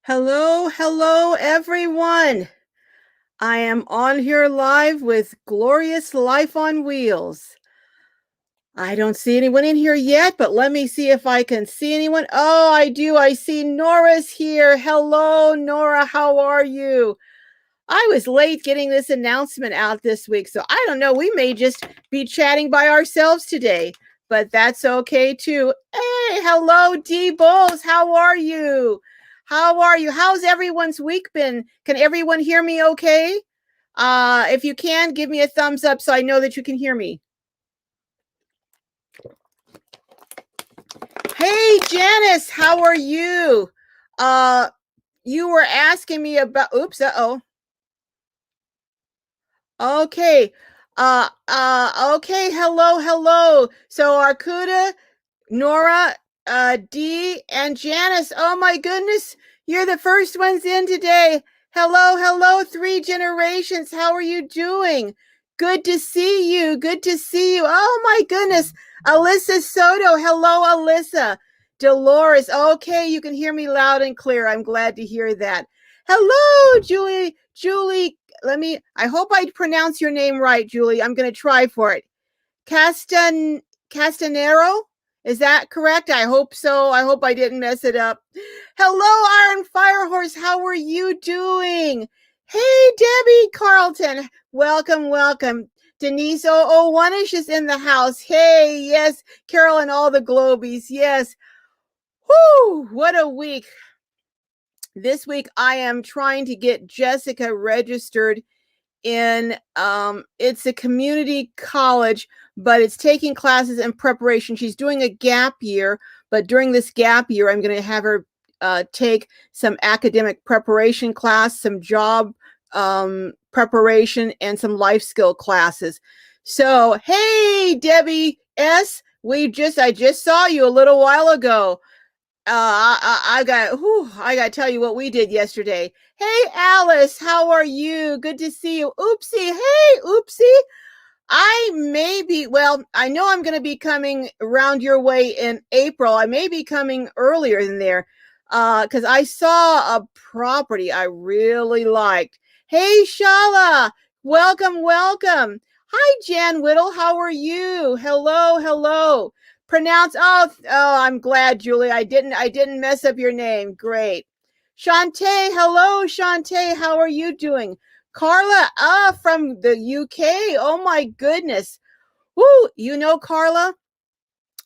Hello, hello, everyone. I am on here live with Glorious Life on Wheels. I don't see anyone in here yet, but let me see if I can see anyone. Oh, I do. I see Nora's here. Hello, Nora. How are you? I was late getting this announcement out this week, so I don't know. We may just be chatting by ourselves today, but that's okay too. Hey, hello, D Bulls. How are you? How are you? How's everyone's week been? Can everyone hear me okay? If you can, give me a thumbs up so I know that you can hear me. Hey, Janice, how are you? You were asking me about, oops, uh-oh. Okay. Okay. Hello, hello. So Arcuda, Nora, Dee, and Janice. Oh my goodness. You're the first ones in today. Hello, hello, three generations. How are you doing? Good to see you. Good to see you. Oh my goodness. Alyssa Soto. Hello, Alyssa. Dolores. Okay, you can hear me loud and clear. I'm glad to hear that. Hello, Julie. I hope I pronounce your name right, Julie. I'm going to try for it. Castanero? Is that correct? I hope so. I hope I didn't mess it up. Hello, Iron Firehorse. How are you doing? Hey, Debbie Carlton. Welcome, welcome. Denise 001ish is in the house. Hey, yes. Carol and all the Globies. Yes. Whoo, what a week. This week I am trying to get Jessica registered in it's a community college, but it's taking classes in preparation. She's doing a gap year, but during this gap year I'm going to have her take some academic preparation class, some job preparation, and some life skill classes. So hey, Debbie S, I just saw you a little while ago. I got to tell you what we did yesterday. Hey, Alice, how are you? Good to see you. Oopsie. Hey, oopsie. I know I'm going to be coming around your way in April. I may be coming earlier than there because I saw a property I really liked. Hey, Shala, welcome, welcome. Hi, Jan Whittle. How are you? Hello, hello. I'm glad, Julie. I didn't mess up your name. Great. Shantae, hello, Shantae. How are you doing? Carla, from the UK. Oh my goodness. Woo, Carla,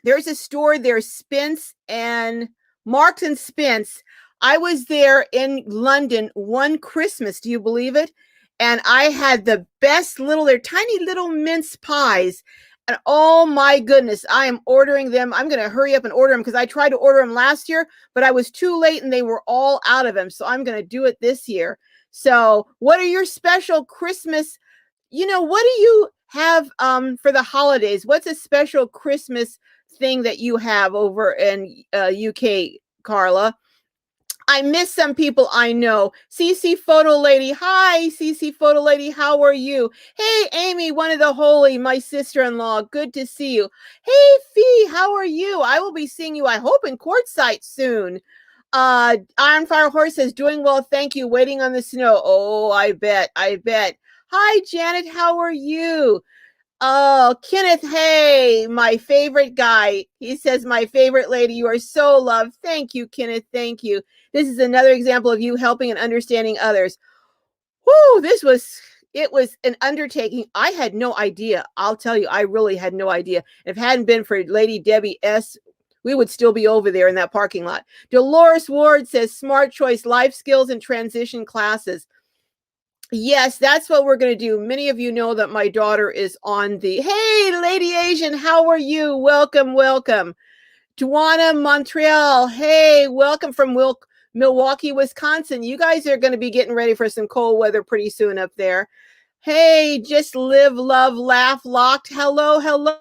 there's a store there, Spence and Marks and Spence. I was there in London one Christmas. Do you believe it? And I had the best they're tiny little mince pies. And oh my goodness, I am ordering them. I'm going to hurry up and order them because I tried to order them last year, but I was too late and they were all out of them. So I'm going to do it this year. So, what are your special Christmas? What do you have for the holidays? What's a special Christmas thing that you have over in UK, Carla? I miss some people I know. CC Photo Lady. Hi, CC Photo Lady. How are you? Hey, Amy, one of the holy, my sister-in-law. Good to see you. Hey, Fee, how are you? I will be seeing you, I hope, in Quartzsite soon. Iron Fire Horse says, doing well, thank you. Waiting on the snow. Oh, I bet. Hi, Janet. How are you? Oh, Kenneth, hey, my favorite guy. He says, my favorite lady. You are so loved. Thank you, Kenneth. Thank you. This is another example of you helping and understanding others. Whoo, it was an undertaking. I had no idea. I'll tell you, I really had no idea. If it hadn't been for Lady Debbie S., we would still be over there in that parking lot. Dolores Ward says, smart choice, life skills and transition classes. Yes, that's what we're going to do. Many of you know that my daughter is on the, hey, Lady Asian, how are you? Welcome, welcome. Juana Montreal, hey, welcome from Milwaukee, Wisconsin. You guys are going to be getting ready for some cold weather pretty soon up there. Hey, just live, love, laugh, locked. Hello, hello.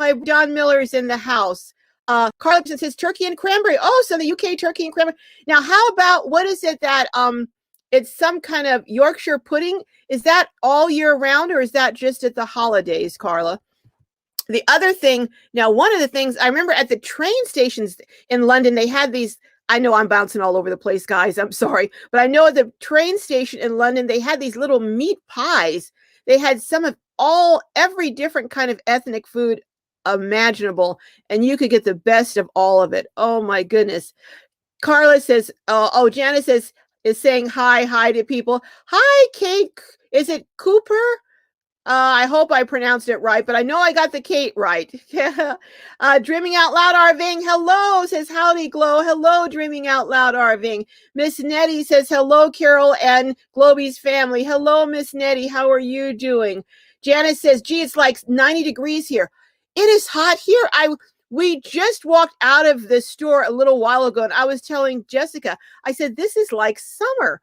My John Miller's in the house. Carlton says turkey and cranberry. Oh, so the UK turkey and cranberry. Now, how about what is it that it's some kind of Yorkshire pudding? Is that all year round or is that just at the holidays, Carla? The other thing, now, one of the things I remember at the train stations in London, they had these. I know I'm bouncing all over the place, guys. I'm sorry. But I know at the train station in London, they had these little meat pies. They had some of every different kind of ethnic food imaginable, and you could get the best of all of it. Oh my goodness. Carla says, Janice is saying hi to people. Hi, Kate. Is it Cooper? I hope I pronounced it right, but I know I got the Kate right. Dreaming Out Loud Arving, hello, says Howdy Glow. Hello, Dreaming Out Loud Arving. Miss Nettie says, hello, Carol and Globey's family. Hello, Miss Nettie. How are you doing? Janice says, gee, it's like 90 degrees here. It is hot here. We just walked out of the store a little while ago, and I was telling Jessica, I said, this is like summer.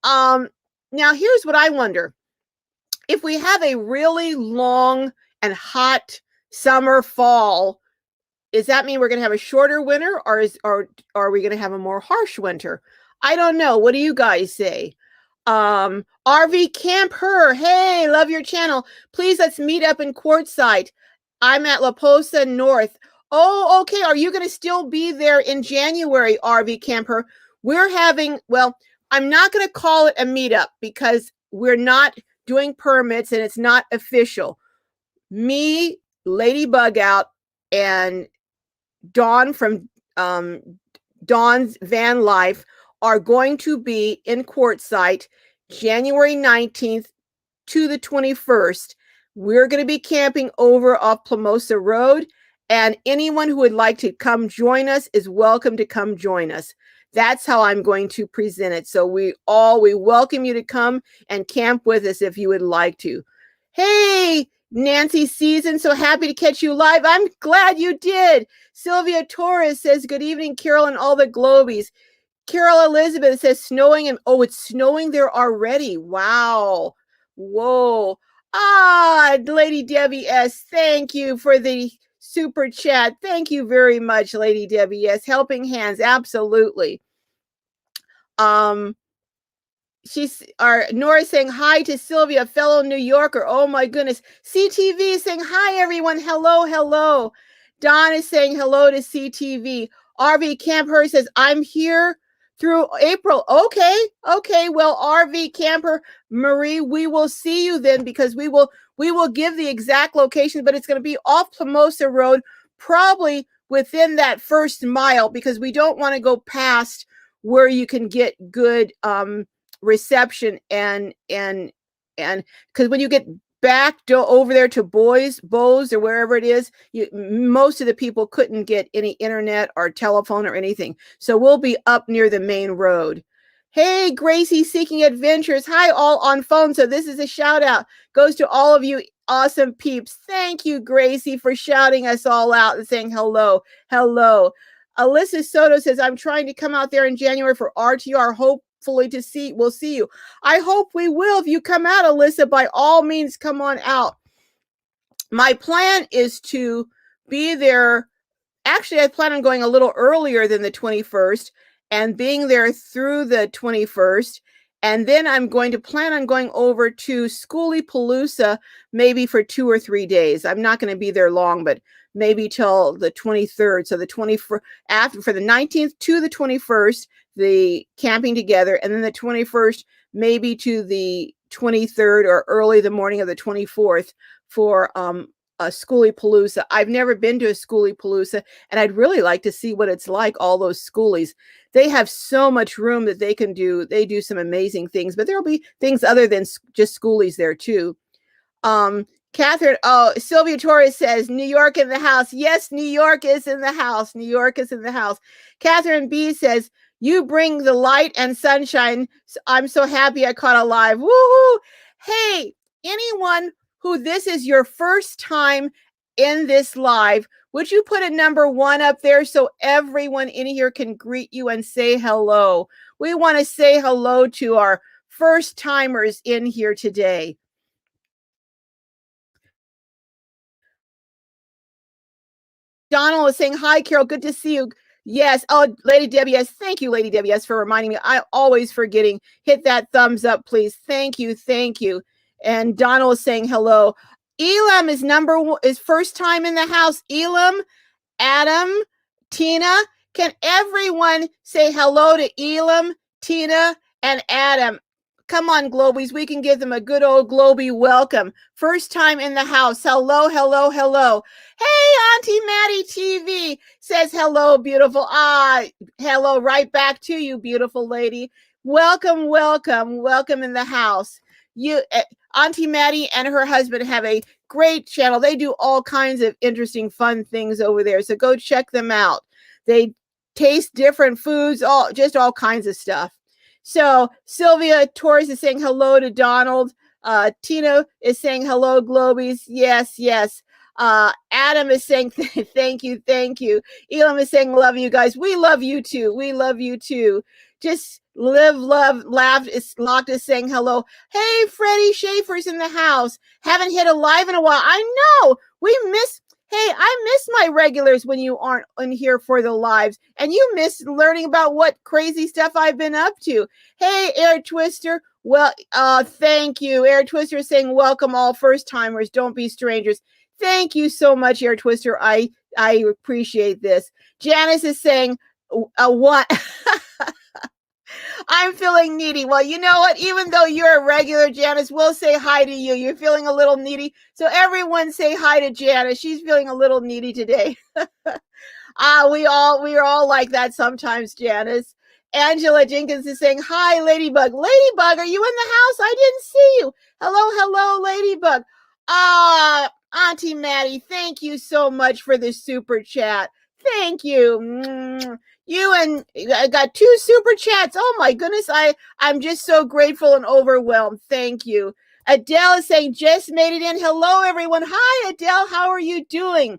Now, here's what I wonder. If we have a really long and hot summer, fall, does that mean we're going to have a shorter winter, or are we going to have a more harsh winter? I don't know. What do you guys say? RV Camp Her, hey, love your channel. Please, let's meet up in Quartzsite. I'm at La Posa North. Oh, okay. Are you going to still be there in January, RV Camp Her? We're having, well, I'm not going to call it a meetup because we're not doing permits and it's not official. Me, Lady Bug Out, and Dawn from Dawn's Van Life are going to be in Quartzsite January 19th to the 21st. We're going to be camping over off Plamosa Road, and anyone who would like to come join us is welcome to come join us. That's how I'm going to present it. So we welcome you to come and camp with us if you would like to. Hey, Nancy Season, so happy to catch you live. I'm glad you did. Sylvia Torres says, good evening, Carol and all the Globies. Carol Elizabeth says, snowing, and it's snowing there already. Wow. Whoa. Lady Debbie S., thank you for the super chat. Thank you very much, Lady Debbie S. Helping hands, absolutely. Nora saying hi to Sylvia, fellow New Yorker. Oh my goodness. CTV saying hi, everyone. Hello. Don is saying hello to CTV. RV Camper says, I'm here through April. Okay. Well, RV Camper Marie, we will see you then, because we will give the exact location, but it's going to be off Plamosa Road, probably within that first mile, because we don't want to go past where you can get good reception, and because when you get back over there to Bose or wherever it is, most of the people couldn't get any internet or telephone or anything. So we'll be up near the main road. Hey, Gracie Seeking Adventures. Hi, all on phone. So this is a shout out. Goes to all of you awesome peeps. Thank you, Gracie, for shouting us all out and saying hello. Alyssa Soto says, I'm trying to come out there in January for RTR. Hopefully we'll see you. I hope we will. If you come out, Alyssa, by all means, come on out. My plan is to be there. Actually, I plan on going a little earlier than the 21st and being there through the 21st. And then I'm going to plan on going over to Schoolie Palooza maybe for 2 or 3 days. I'm not going to be there long, but maybe till the 23rd. So the 21st, for the 19th to the 21st, the camping together, and then the 21st maybe to the 23rd or early the morning of the 24th for a Schoolie Palooza. I've never been to a Schoolie Palooza, and I'd really like to see what it's like, all those schoolies. They have so much room that they can do. They do some amazing things, but there'll be things other than just schoolies there too. Catherine, Sylvia Torres says, New York in the house. Yes, New York is in the house. New York is in the house. Catherine B says, you bring the light and sunshine. I'm so happy I caught a live. Woohoo! Hey, anyone who this is your first time in this live, would you put a number 1 up there so everyone in here can greet you and say hello? We want to say hello to our first timers in here today. Donald is saying, hi, Carol, good to see you. Yes. Oh, Lady Debbie, yes. Thank you, Lady Debbie, yes, for reminding me. I'm always forgetting. Hit that thumbs up, please. Thank you. And Donald is saying hello. Elam is is first time in the house. Elam, Adam, Tina, can everyone say hello to Elam, Tina, and Adam? Come on, Globies. We can give them a good old Globie welcome. First time in the house. Hello, hello, hello. Hey, Auntie Maddie TV says hello, beautiful. Hello, right back to you, beautiful lady. Welcome, welcome, welcome in the house. Auntie Maddie and her husband have a great channel. They do all kinds of interesting, fun things over there. So go check them out. They taste different foods, just all kinds of stuff. So Sylvia Torres is saying hello to Donald. Tina is saying hello, Globies. Yes, yes. Adam is saying thank you, thank you. Elam is saying love you guys. We love you too. We love you too. Just live, love, laugh. Locked is saying hello. Hey, Freddie Schaefer's in the house. Haven't hit a live in a while. I know. Hey, I miss my regulars when you aren't in here for the lives. And you miss learning about what crazy stuff I've been up to. Hey, Air Twister. Well, thank you. Air Twister is saying welcome all first timers. Don't be strangers. Thank you so much, Air Twister. I appreciate this. Janice is saying what? I'm feeling needy. Well, you know what? Even though you're a regular, Janice, we'll say hi to you. You're feeling a little needy. So everyone say hi to Janice. She's feeling a little needy today. We are all like that sometimes, Janice. Angela Jenkins is saying, hi, Ladybug. Ladybug, are you in the house? I didn't see you. Hello, hello, Ladybug. Auntie Maddie, thank you so much for the super chat. Thank you. You and I got 2 super chats. Oh my goodness. I'm just so grateful and overwhelmed. Thank you. Adele is saying, just made it in. Hello, everyone. Hi, Adele. How are you doing?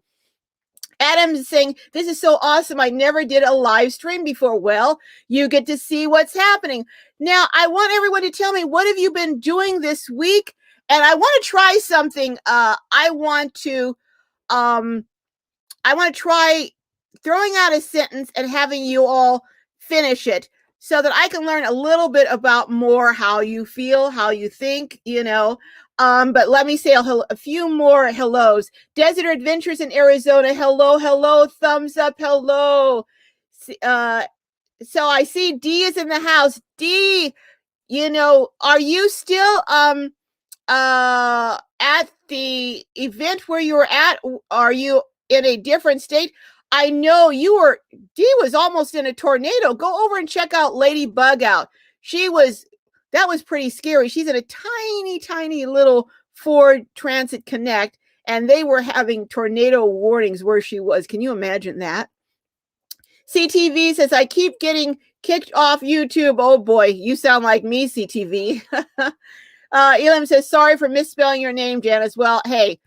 Adam is saying, this is so awesome. I never did a live stream before. Well, you get to see what's happening. Now, I want everyone to tell me, what have you been doing this week? And I want to try something. I want to try throwing out a sentence and having you all finish it so that I can learn a little bit about more how you feel, how you think, but let me say a few more hellos. Desert Adventures in Arizona. Hello, hello, thumbs up, hello. So I see D is in the house. D, are you still at the event where you were at? Are you in a different state? I know D was almost in a tornado. Go over and check out Ladybug out. That was pretty scary. She's in a tiny, tiny little Ford Transit Connect, and they were having tornado warnings where she was. Can you imagine that? CTV says, I keep getting kicked off YouTube. Oh boy, you sound like me, CTV. Elam says, sorry for misspelling your name, Janice. Well, hey,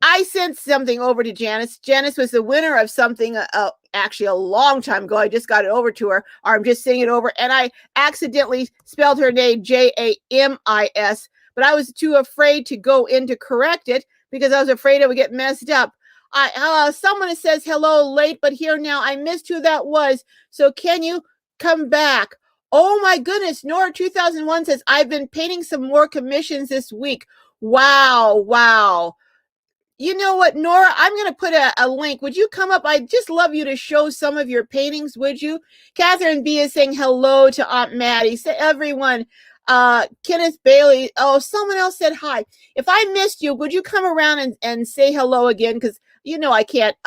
I sent something over to Janice. Janice was the winner of something actually a long time ago. I just got it over to her, or I'm just sending it over, and I accidentally spelled her name Jamis, but I was too afraid to go in to correct it because I was afraid it would get messed up. Someone says hello late, but here now. I missed who that was, so can you come back? Oh my goodness, Nora 2001 says, I've been painting some more commissions this week. Wow. You know what, Nora? I'm going to put a link. Would you come up? I'd just love you to show some of your paintings, would you? Catherine B is saying hello to Aunt Maddie. Say everyone. Kenneth Bailey. Oh, someone else said hi. If I missed you, would you come around and say hello again? Because I can't.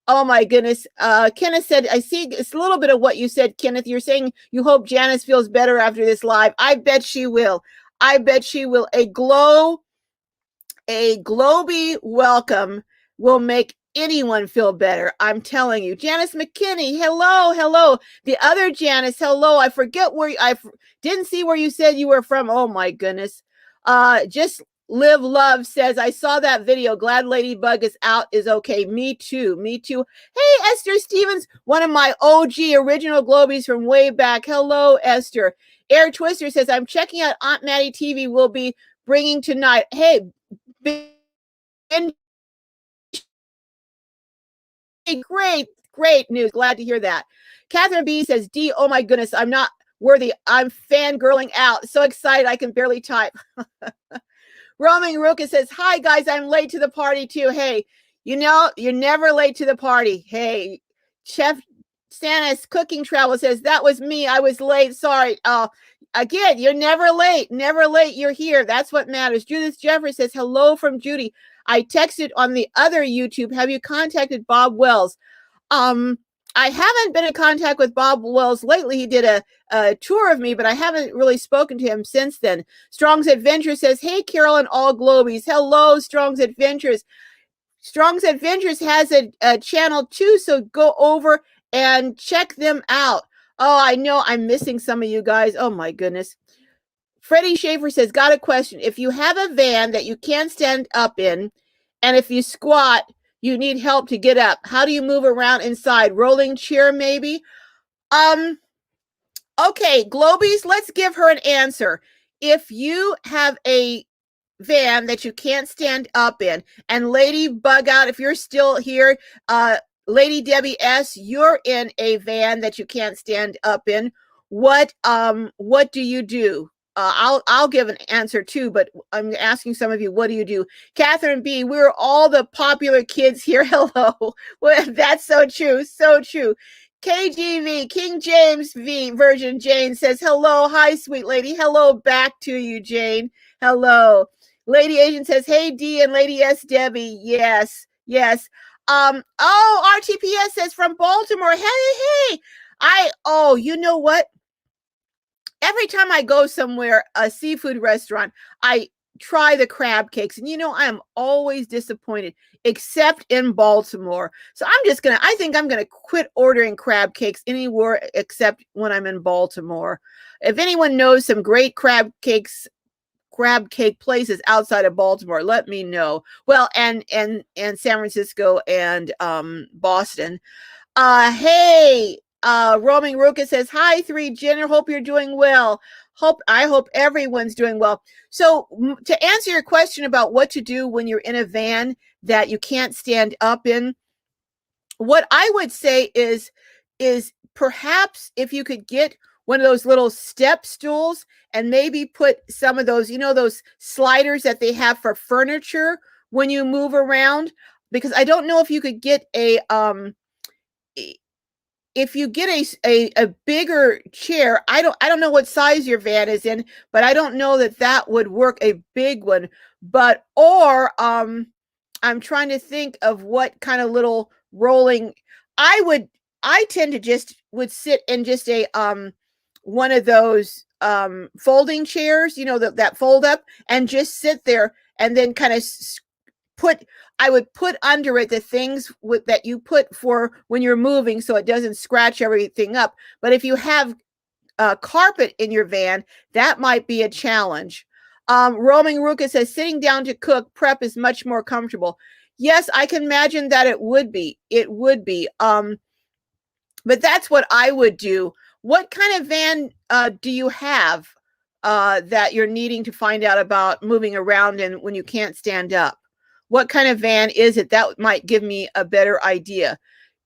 Oh my goodness. Kenneth said, I see it's a little bit of what you said, Kenneth. You're saying you hope Janice feels better after this live. I bet she will. I bet she will. A Globie welcome will make anyone feel better. I'm telling you. Janice McKinney, hello. The other Janice, hello. I forget I didn't see where you said you were from. Oh my goodness. Just Live Love says, I saw that video. Glad Ladybug is out is okay. Me too. Hey, Esther Stevens, one of my OG original Globies from way back. Hello, Esther. Air Twister says, I'm checking out Aunt Maddie TV will be bringing tonight. Hey, great news. Glad to hear that. Catherine B says, D, oh my goodness, I'm not worthy. I'm fangirling out. So excited I can barely type. Roaming Ruka says, hi guys, I'm late to the party too. Hey, you're never late to the party. Hey, Chef Stannis Cooking Travel says, that was me. I was late. Sorry. Again, you're never late. Never late. You're here. That's what matters. Judith Jeffrey says, hello from Judy. I texted on the other YouTube. Have you contacted Bob Wells? I haven't been in contact with Bob Wells lately. He did a tour of me, but I haven't really spoken to him since then. Strong's Adventure says, hey, Carol and all Globies. Hello, Strong's Adventures. Strong's Adventures has a channel too, so go over and check them out. Oh, I know I'm missing some of you guys. Oh, my goodness. Freddie Schaefer says, got a question. If you have a van that you can't stand up in, and if you squat, you need help to get up, how do you move around inside? Rolling chair, maybe? Okay, Globies, let's give her an answer. If you have a van that you can't stand up in, and Lady Bug Out, if you're still here, Lady Debbie S, you're in a van that you can't stand up in. What do you do? I'll give an answer too, but I'm asking some of you, what do you do? Catherine B, we're all the popular kids here. Hello. Well, that's so true. So true. KGV, King James V, Virgin Jane says, hello. Hi, sweet lady. Hello back to you, Jane. Hello. Lady Asian says, hey, D and Lady S, Debbie. Yes, yes. RTPS says from Baltimore. Hey. You know what? Every time I go somewhere, a seafood restaurant, I try the crab cakes. And I am always disappointed, except in Baltimore. So I think I'm going to quit ordering crab cakes anywhere except when I'm in Baltimore. If anyone knows some great crab cake places outside of Baltimore, let me know. Well, and San Francisco and Boston. Hey, Roaming Ruka says, hi, 3 Jenner. Hope you're doing well. I hope everyone's doing well. So to answer your question about what to do when you're in a van that you can't stand up in, what I would say is perhaps if you could get one of those little step stools and maybe put some of those, those sliders that they have for furniture when you move around, because I don't know if you could get if you get a bigger chair. I don't know what size your van is in, but I don't know that would work, a big one. But I'm trying to think of what kind of little rolling I tend to would sit in just a one of those folding chairs, that fold up, and just sit there and then kind of I would put under it the things that you put for when you're moving so it doesn't scratch everything up. But if you have carpet in your van, that might be a challenge. Roaming Ruka says, sitting down to cook prep is much more comfortable. Yes, I can imagine that it would be. It would be. But that's what I would do. What kind of van do you have that you're needing to find out about moving around in when you can't stand up? What kind of van is it? That might give me a better idea.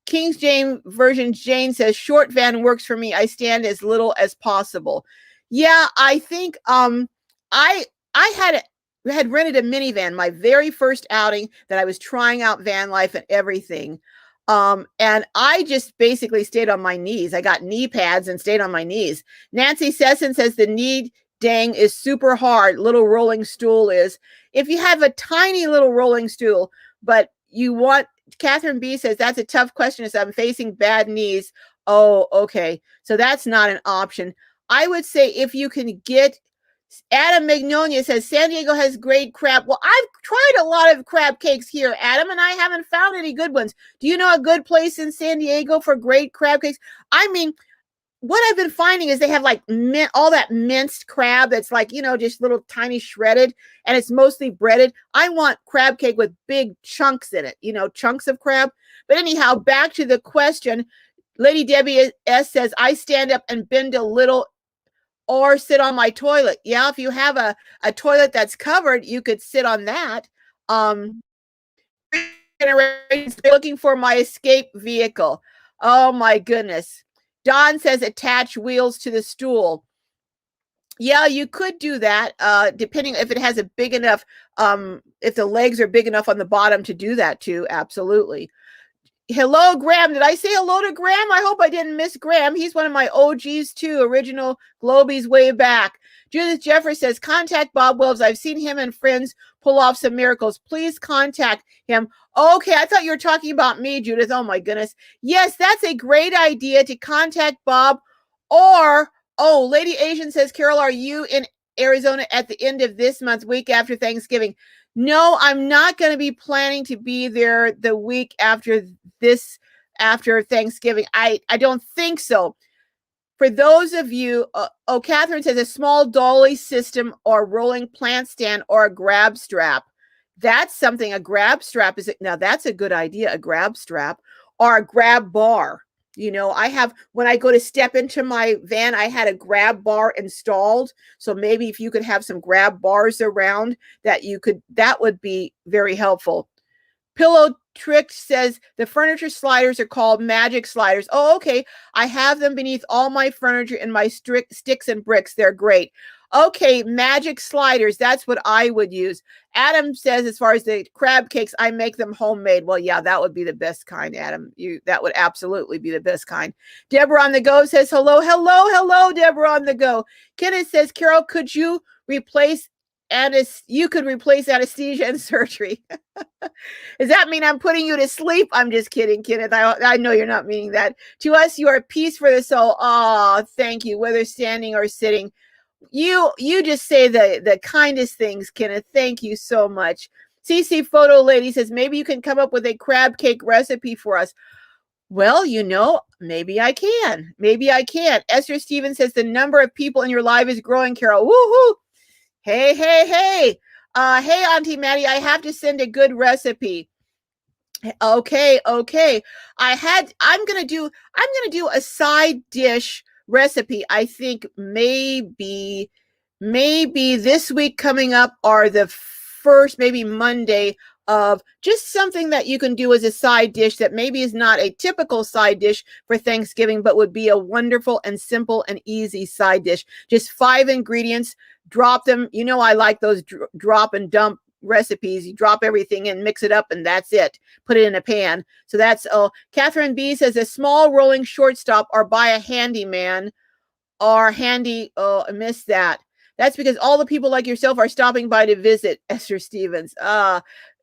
King James Version Jane says, short van works for me. I stand as little as possible. Yeah, I think I had rented a minivan, my very first outing that I was trying out van life and everything. And I just basically stayed on my knees. I got knee pads and stayed on my knees. Nancy Sesson says the knee dang is super hard. Little rolling stool is. If you have a tiny little rolling stool, but you want, Catherine B says, that's a tough question as I'm facing bad knees. Oh, okay. So that's not an option. I would say if you can get, Adam Magnolia says, San Diego has great crab. Well, I've tried a lot of crab cakes here, Adam, and I haven't found any good ones. Do you know a good place in San Diego for great crab cakes? I mean, what I've been finding is they have like all that minced crab that's like, just little tiny shredded, and it's mostly breaded. I want crab cake with big chunks in it, chunks of crab. But anyhow, back to the question. Lady Debbie S says, I stand up and bend a little or sit on my toilet. Yeah, if you have a toilet that's covered, you could sit on that. Looking for my escape vehicle. Oh my goodness. Don says attach wheels to the stool. Yeah, you could do that, depending if it has a big enough, if the legs are big enough on the bottom to do that too, absolutely. Hello, Graham. Did I say hello to Graham? I hope I didn't miss Graham. He's one of my OGs too, original Globies way back. Judith Jeffers says, contact Bob Wells. I've seen him and friends pull off some miracles. Please contact him. Okay, I thought you were talking about me, Judith. Oh my goodness. Yes, that's a great idea to contact Bob. Or, oh, Lady Asian says, Carol, are you in Arizona at the end of this month, week after Thanksgiving? No, I'm not going to be planning to be there the week after Thanksgiving. I don't think so. For those of you, Catherine says a small dolly system or rolling plant stand or a grab strap. That's something. A grab strap now that's a good idea. A grab strap or a grab bar. When I go to step into my van, I had a grab bar installed. So maybe if you could have some grab bars around that would be very helpful. Pillow Trick says the furniture sliders are called magic sliders. Oh, okay. I have them beneath all my furniture and my sticks and bricks. They're great. Okay, magic sliders. That's what I would use. Adam says, as far as the crab cakes, I make them homemade. Well, yeah, that would be the best kind, Adam. That would absolutely be the best kind. Deborah on the go says, hello, hello, hello, Deborah on the go. Kenneth says, Carol, could you replace anesthesia and surgery? Does that mean I'm putting you to sleep? I'm just kidding, Kenneth. I know you're not meaning that. To us, you are peace for the soul. Oh, thank you. Whether standing or sitting, you just say the kindest things, Kenneth. Thank you so much. CC Photo Lady says maybe you can come up with a crab cake recipe for us. Well, maybe I can. Maybe I can. Esther Stevens says the number of people in your live is growing, Carol. Woohoo! Hey, hey, hey. Hey, Auntie Maddie, I have to send a good recipe. Okay. I'm gonna do a side dish recipe. I think maybe this week coming up, or the first, maybe Monday, of just something that you can do as a side dish that maybe is not a typical side dish for Thanksgiving, but would be a wonderful and simple and easy side dish. Just 5 ingredients, drop them. I like those drop and dump recipes. You drop everything in, mix it up, and that's it. Put it in a pan. So that's Catherine B says a small rolling shortstop or buy a handyman or handy. Oh, I missed that. That's because all the people like yourself are stopping by to visit. Esther Stevens.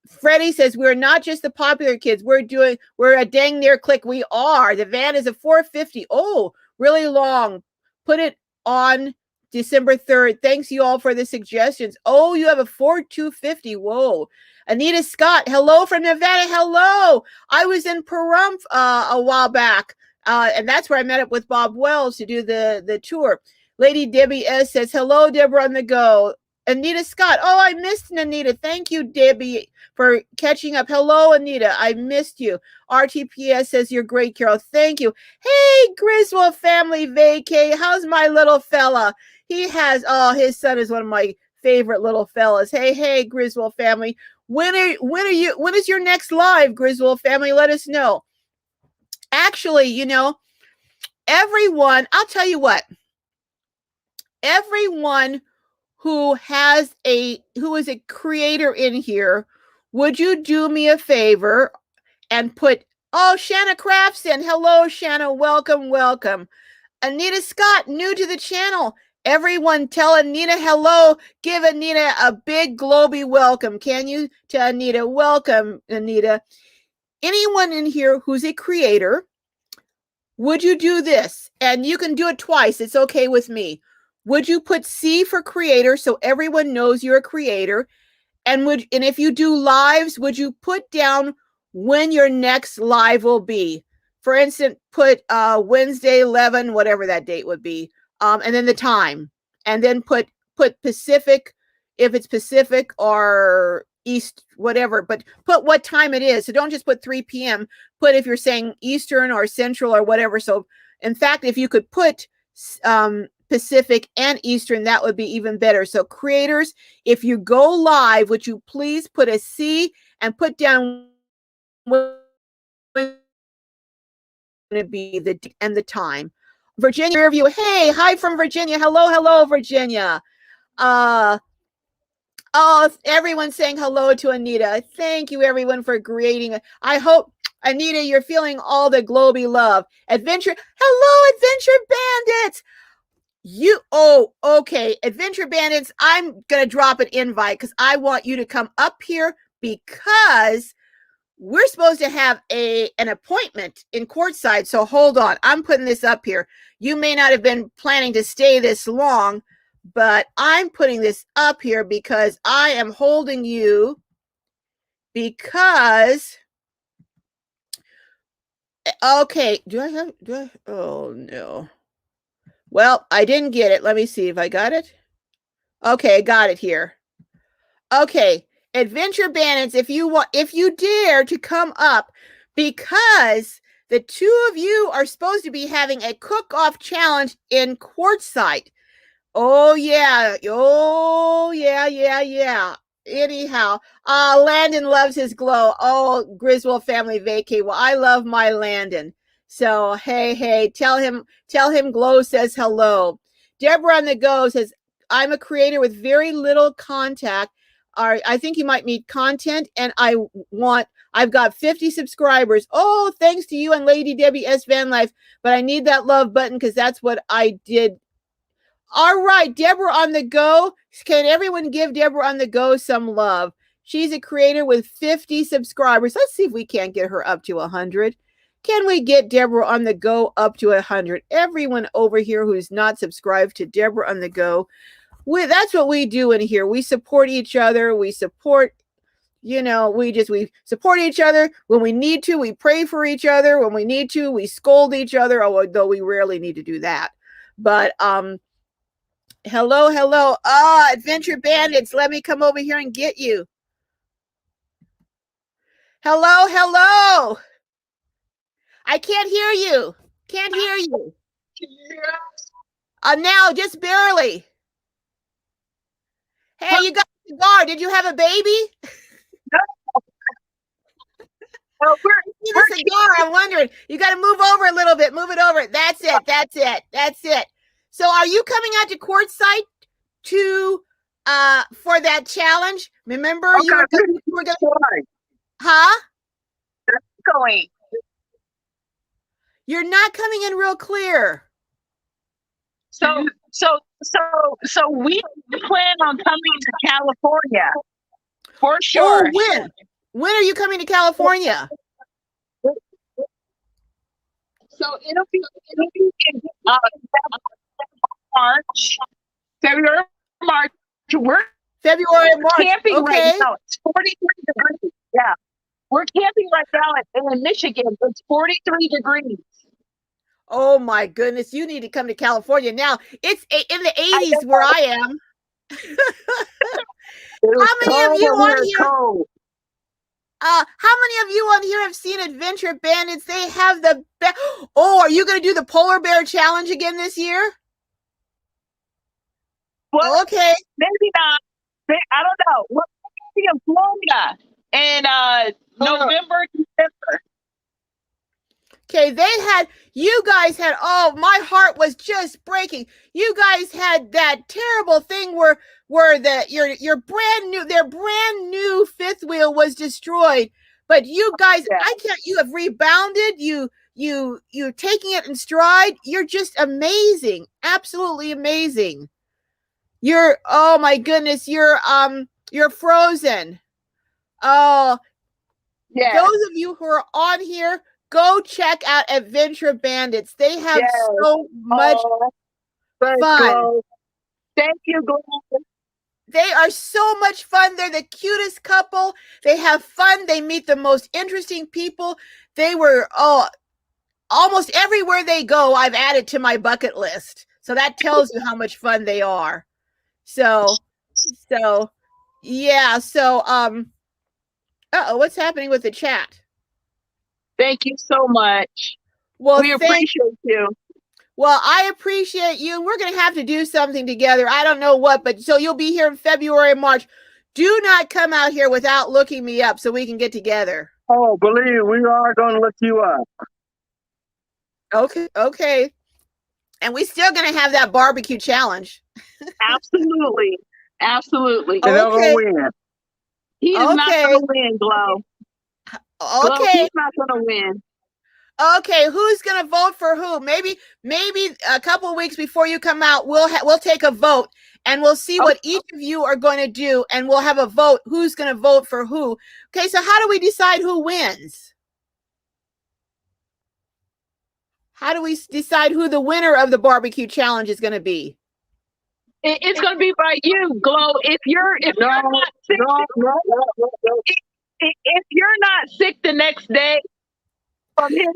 Freddie says we're not just the popular kids. We're a dang near click. We are. The van is a 450. Oh, really long. Put it on December 3rd. Thanks you all for the suggestions. Oh, you have a Ford 250. Whoa. Anita Scott, hello from Nevada. Hello. I was in Pahrump a while back, and that's where I met up with Bob Wells to do the tour. Lady Debbie S says, hello, Deborah on the go. Anita Scott. Oh, I missed Anita. Thank you, Debbie, for catching up. Hello, Anita. I missed you. RTPS says you're great, Carol. Thank you. Hey, Griswold family vacay. How's my little fella? His son is one of my favorite little fellas. Hey, Griswold family. When is your next live, Griswold family? Let us know. Actually, everyone, I'll tell you what. Everyone who is a creator in here, would you do me a favor and put, Shanna Craftston. Hello, Shanna. Welcome. Anita Scott, new to the channel. Everyone tell Anita hello. Give Anita a big globy welcome. Can you, to Anita? Welcome, Anita. Anyone in here who's a creator, would you do this? And you can do it twice. It's okay with me. Would you put C for creator so everyone knows you're a creator? And if you do lives, would you put down when your next live will be? For instance, put Wednesday 11, whatever that date would be, and then the time, and then put Pacific if it's Pacific, or East, whatever, but put what time it is. So don't just put 3 p.m. Put if you're saying Eastern or Central or whatever. So in fact, if you could put Pacific and Eastern, that would be even better. So creators, if you go live, would you please put a C and put down when it be the time. Virginia review. Hey, hi from Virginia. Hello, Virginia. Oh, everyone's saying hello to Anita. Thank you, everyone, for creating. I hope, Anita, you're feeling all the globy love. Adventure. Hello, Adventure Bandits. Okay. Adventure Bandits, I'm going to drop an invite because I want you to come up here because we're supposed to have an appointment in Quartzsite. So hold on. I'm putting this up here. You may not have been planning to stay this long, but I'm putting this up here because I am holding you because okay, oh no. Well, I didn't get it. Let me see if I got it. Okay, I got it here. Okay, Adventure Bandits, if you dare to come up, because the two of you are supposed to be having a cook-off challenge in Quartzsite. Oh yeah. Anyhow, Landon loves his glow. Oh, Griswold family vacay. Well, I love my Landon. So hey, tell him Glow says hello. Deborah on the Go says, I'm a creator with very little contact. I think you might need content, and I've got 50 subscribers. Oh, thanks to you and Lady Debbie S. Van Life, but I need that love button because that's what I did. All right, Deborah on the Go. Can everyone give Deborah on the Go some love? She's a creator with 50 subscribers. Let's see if we can't get her up to 100. Can we get Deborah on the Go up to 100? Everyone over here who's not subscribed to Deborah on the Go, that's what we do in here. We support each other. We support, we support each other. When we need to, we pray for each other. When we need to, we scold each other, although we rarely need to do that. But hello. Adventure Bandits, let me come over here and get you. Hello. I can't hear you. Now, just barely. Hey, you got a cigar. Did you have a baby? No. Well, we're a cigar. I'm wondering. You got to move over a little bit. Move it over. That's it. So are you coming out to Quartzsite for that challenge? Remember, you were going to... Huh? That's going. You're not coming in real clear. So we plan on coming to California for sure. Oh, when are you coming to California? So it'll be in March, February, March. We're February, March. Camping okay. Right now. It's 43 degrees. Yeah, we're camping right now in Michigan. It's 43 degrees. Oh my goodness, you need to come to California now. It's in the 80s where I am. How many of you on here? How many of you on here have seen Adventure Bandits? They have the best. Oh, are you going to do the polar bear challenge again this year? Well, okay, maybe not. I don't know. We're going to be in Florida in November, December. Okay, you guys had, oh, my heart was just breaking. You guys had that terrible thing where their brand new fifth wheel was destroyed. But you guys, you have rebounded. You're taking it in stride. You're just amazing. Absolutely amazing. Oh my goodness, you're frozen. Oh, yeah. Those of you who are on here, go check out Adventure Bandits. They have so much fun. Thank you, Glenn. They are so much fun. They're the cutest couple. They have fun. They meet the most interesting people. They were, almost everywhere they go, I've added to my bucket list. So that tells you how much fun they are. Yeah. What's happening with the chat? Thank you so much. Well, we appreciate you. Well, I appreciate you. We're going to have to do something together. I don't know what, but so you'll be here in February, March. Do not come out here without looking me up so we can get together. Oh, believe we are going to look you up. Okay. And we still going to have that barbecue challenge. Absolutely. Absolutely. They're not gonna Okay. win. He is not Okay. going to win, Glow. Glow, Okay. he's not going to win. Okay, who's going to vote for who? Maybe a couple of weeks before you come out, we'll take a vote and we'll see what each of you are going to do, and we'll have a vote who's going to vote for who. Okay, so how do we decide who wins? How do we decide who the winner of the barbecue challenge is going to be? It's going to be by you, Glow. If you're not sick, if you're not sick the next day from him,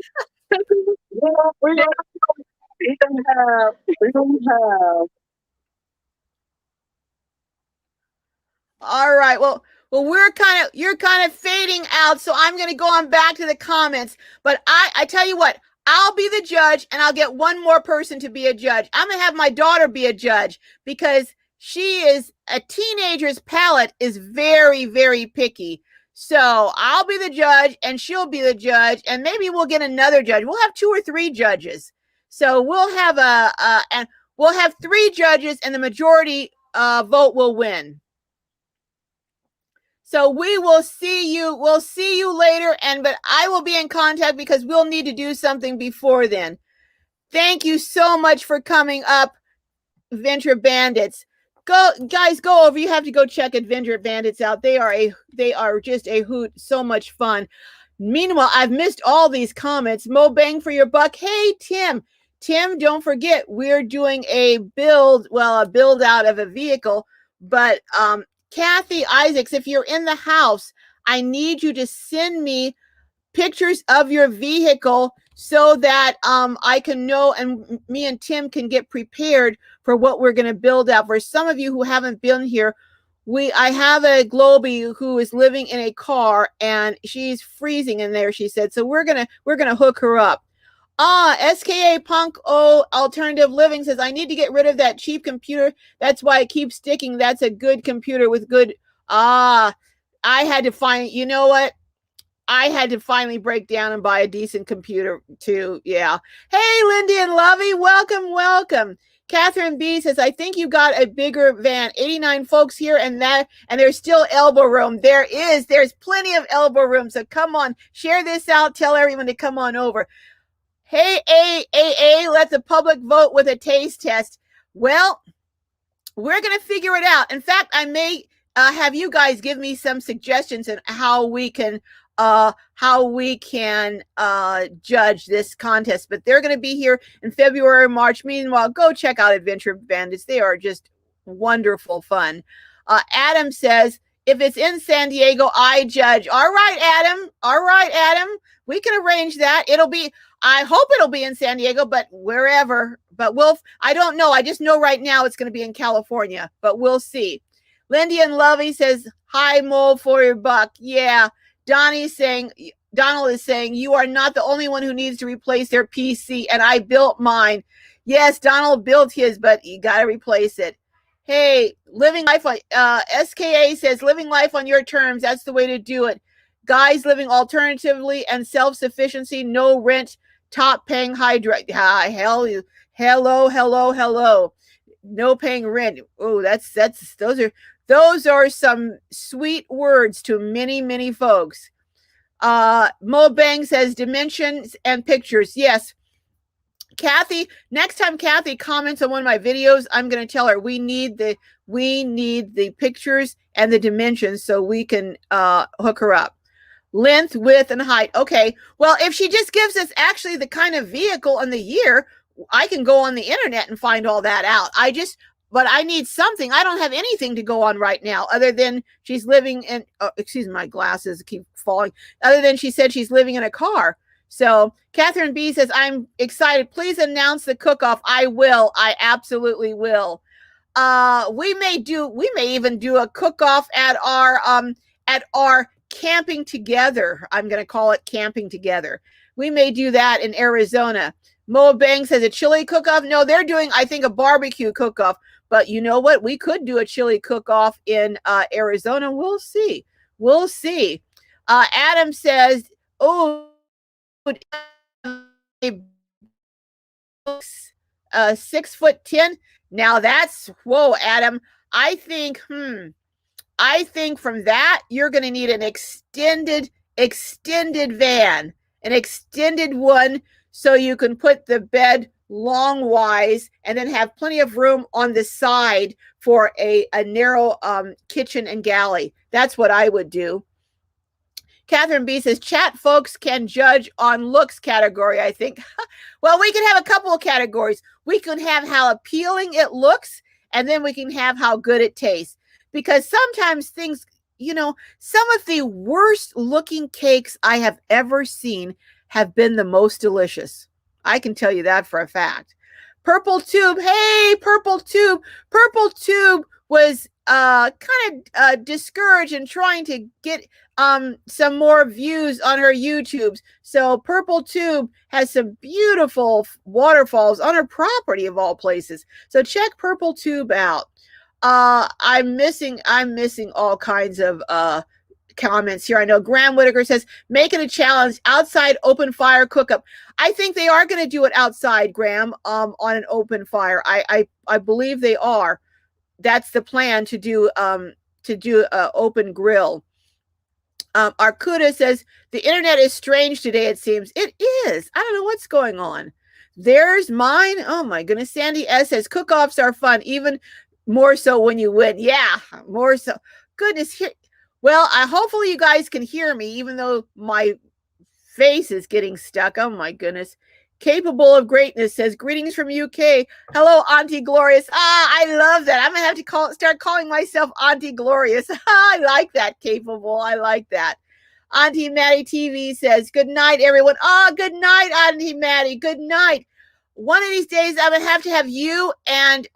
We're gonna have. All right. Well, you're kind of fading out, so I'm going to go on back to the comments. But I tell you what, I'll be the judge, and I'll get one more person to be a judge. I'm going to have my daughter be a judge because a teenager's palate is very, very picky. So I'll be the judge, and she'll be the judge, and maybe we'll get another judge. We'll have 2 or 3 judges. So we'll have and we'll have 3 judges, and the majority vote will win. So we will see you. We'll see you later, but I will be in contact because we'll need to do something before then. Thank you so much for coming up, Venture Bandits. Go over. You have to go check Adventure Bandits out. They are just a hoot. So much fun. Meanwhile, I've missed all these comments. Mo bang for your buck. Hey, Tim, don't forget we're doing a build out of a vehicle, but Kathy Isaacs, if you're in the house, I need you to send me pictures of your vehicle so that I can know, and me and Tim can get prepared for what we're going to build out. For some of you who haven't been here, I have a Globie who is living in a car and she's freezing in there, she said. So we're gonna hook her up. SKA Punk O Alternative Living says, I need to get rid of that cheap computer. That's why it keeps sticking. That's a good computer with good. I had to find, you know what? I had to finally break down and buy a decent computer too. Yeah. Hey, Lindy and Lovey, welcome. Catherine B says, I think you got a bigger van. 89 folks here, and there's still elbow room. There's plenty of elbow room. So come on, share this out. Tell everyone to come on over. Hey, AAA, let the public vote with a taste test. Well, we're going to figure it out. In fact, I may have you guys give me some suggestions on how we can judge this contest. But they're going to be here in February, March. Meanwhile, go check out Adventure Bandits. They are just wonderful fun. Adam says, if it's in San Diego, I judge. All right, Adam. We can arrange that. I hope it'll be in San Diego, but wherever. But I don't know. I just know right now it's going to be in California, but we'll see. Lindy and Lovey says, hi, Mo, for your buck. Yeah. Donald is saying, you are not the only one who needs to replace their PC, and I built mine. Yes, Donald built his, but you got to replace it. Hey, living life on SKA says, living life on your terms. That's the way to do it. Guys living alternatively and self-sufficiency, no rent, top paying hydra. Hello. No paying rent. Oh, those are some sweet words to many, many folks. Mo Bang says dimensions and pictures. Yes. Kathy, next time Kathy comments on one of my videos, I'm going to tell her we need the pictures and the dimensions so we can hook her up. Length, width, and height. Okay. Well, if she just gives us actually the kind of vehicle and the year, I can go on the internet and find all that out. But I need something. I don't have anything to go on right now other than she's living in, excuse me, my glasses keep falling. Other than she said she's living in a car. So Catherine B says, I'm excited. Please announce the cook-off. I will. I absolutely will. We may even do a cook-off at our camping together. I'm going to call it camping together. We may do that in Arizona. Moa Bang says a chili cook-off. No, they're doing, I think, a barbecue cook-off. But you know what? We could do a chili cook-off in Arizona. We'll see. Adam says, oh, 6'10". Now that's, whoa, Adam. I think from that you're going to need an extended van, an extended one, so you can put the bed longwise and then have plenty of room on the side for a narrow kitchen and galley. That's what I would do. Catherine B says, chat folks can judge on looks category, I think. Well, we can have a couple of categories. We can have how appealing it looks, and then we can have how good it tastes. Because sometimes things, some of the worst looking cakes I have ever seen have been the most delicious. I can tell you that for a fact. Purple Tube, hey, Purple Tube. Purple Tube was kind of discouraged and trying to get some more views on her YouTubes. So Purple Tube has some beautiful waterfalls on her property of all places. So check Purple Tube out. I'm missing all kinds of comments here. I know Graham Whitaker says, making a challenge outside open fire cookup. I think they are going to do it outside, Graham, on an open fire. I believe they are. That's the plan, to do open grill. Arcuda says, the internet is strange today, it seems. It is. I don't know what's going on. There's mine. Oh my goodness. Sandy S says, cook-offs are fun, even more so when you win. Yeah, more so. Goodness. Well, hopefully you guys can hear me, even though my face is getting stuck. Oh my goodness. Capable of Greatness says, greetings from UK. Hello, Auntie Glorious. I love that. I'm going to have to start calling myself Auntie Glorious. I like that, Capable. I like that. Auntie Maddie TV says, good night, everyone. Good night, Auntie Maddie. Good night. One of these days, I'm going to have you and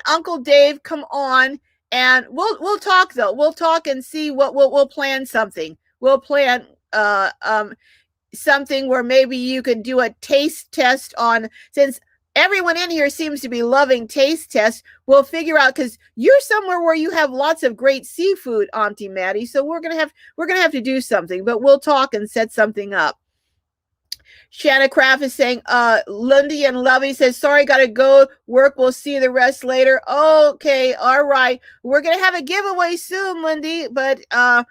Uncle Dave come on, and we'll talk, though. We'll talk and see what we'll plan something. We'll plan something where maybe you can do a taste test on, since everyone in here seems to be loving taste tests. We'll figure out, because you're somewhere where you have lots of great seafood, Auntie Maddie. So we're gonna have to do something, but we'll talk and set something up. Shanna Craft is saying, Lundy and Lovey says, sorry, gotta go work. We'll see the rest later. Okay, all right. We're gonna have a giveaway soon, Lundy, but I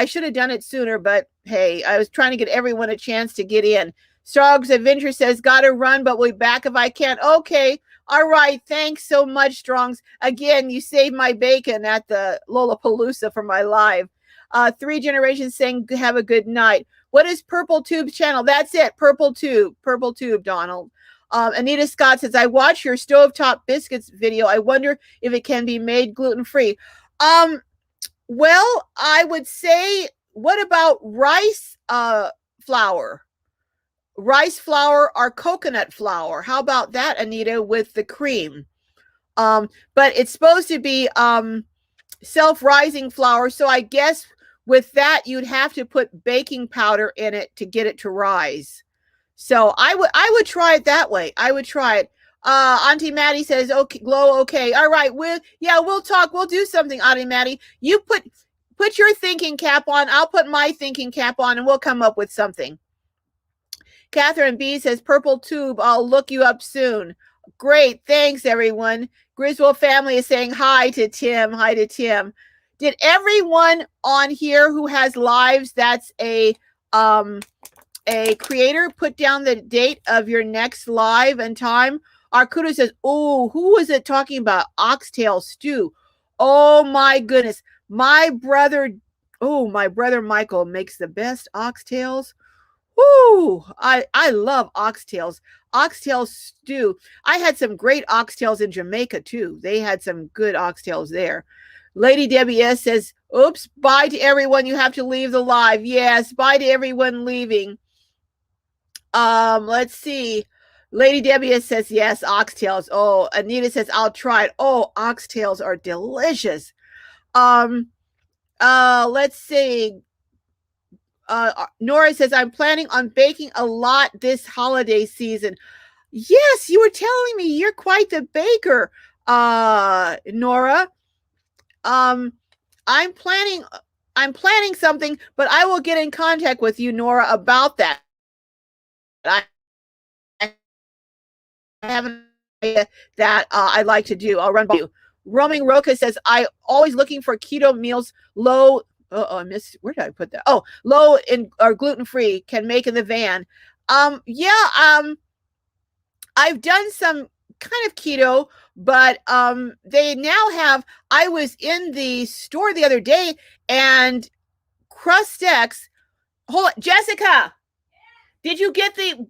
should have done it sooner. But hey, I was trying to get everyone a chance to get in. Strog's Adventure says, gotta run, but we'll be back if I can. Okay, all right. Thanks so much, Strongs. Again, you saved my bacon at the Lollapalooza for my live. Three Generations saying, have a good night. What is Purple Tube's channel? That's it, Purple Tube, Donald. Anita Scott says, I watched your stovetop biscuits video. I wonder if it can be made gluten-free. Well, I would say, what about rice flour? Rice flour or coconut flour? How about that, Anita, with the cream? But it's supposed to be self-rising flour, so I guess with that, you'd have to put baking powder in it to get it to rise. So I would try it that way. I would try it. Auntie Maddie says, okay, Glow, okay. All right, we'll talk. We'll do something, Auntie Maddie. You put your thinking cap on. I'll put my thinking cap on, and we'll come up with something. Catherine B says, Purple Tube, I'll look you up soon. Great. Thanks, everyone. Griswold family is saying hi to Tim. Hi to Tim. Did everyone on here who has lives that's a creator put down the date of your next live and time? Arcuda says, oh, who was it talking about? Oxtail stew. Oh my goodness. My brother Michael makes the best oxtails. Woo! I love oxtails. Oxtail stew. I had some great oxtails in Jamaica too. They had some good oxtails there. Lady Debbie S says, oops, bye to everyone. You have to leave the live. Yes, bye to everyone leaving. Let's see. Lady Debbie S says, yes, oxtails. Oh, Anita says, I'll try it. Oh, oxtails are delicious. Let's see. Nora says, I'm planning on baking a lot this holiday season. Yes, you were telling me you're quite the baker, Nora. I'm planning something, but I will get in contact with you, Nora, about that. have an idea that I like to do. I'll run by you. Roaming Roca says, I always looking for keto meals, low. Oh, I missed. Where did I put that? Oh, low in or gluten free can make in the van. Yeah. I've done some kind of keto, but they now have. I was in the store the other day, and Crustex. Hold on, Jessica. Did you get the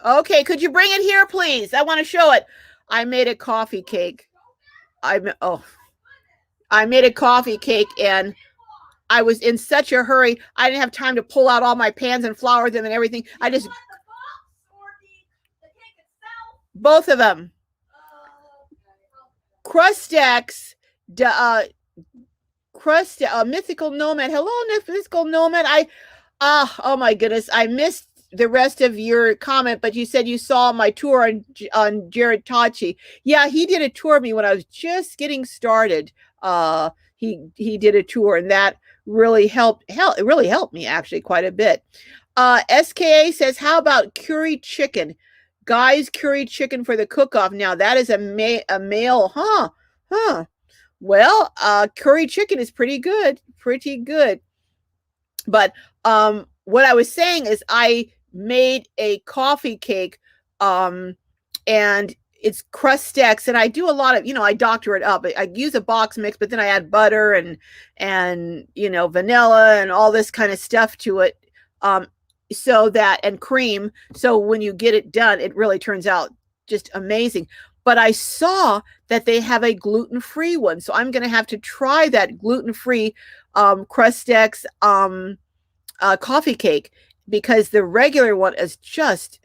Okay, could you bring it here, please? I want to show it. I made a coffee cake. I made a coffee cake, and I was in such a hurry. I didn't have time to pull out all my pans and flour them and everything. I just both of them. Crustex, Mythical Nomad. Hello, Mythical Nomad. Oh my goodness, I missed the rest of your comment, but you said you saw my tour on Jared Tachi. Yeah, he did a tour of me when I was just getting started. He did a tour, and that really helped. It really helped me actually quite a bit. SKA says, how about curry chicken? Guys, curry chicken for the cook-off. Now that is a male, huh? Well, curry chicken is pretty good. But what I was saying is I made a coffee cake, and it's Crustex, and I do a lot of, I doctor it up. I use a box mix, but then I add butter and vanilla and all this kind of stuff to it, so that, and cream. So when you get it done, it really turns out just amazing. But I saw that they have a gluten-free one, so I'm going to have to try that gluten-free Crustex coffee cake, because the regular one is just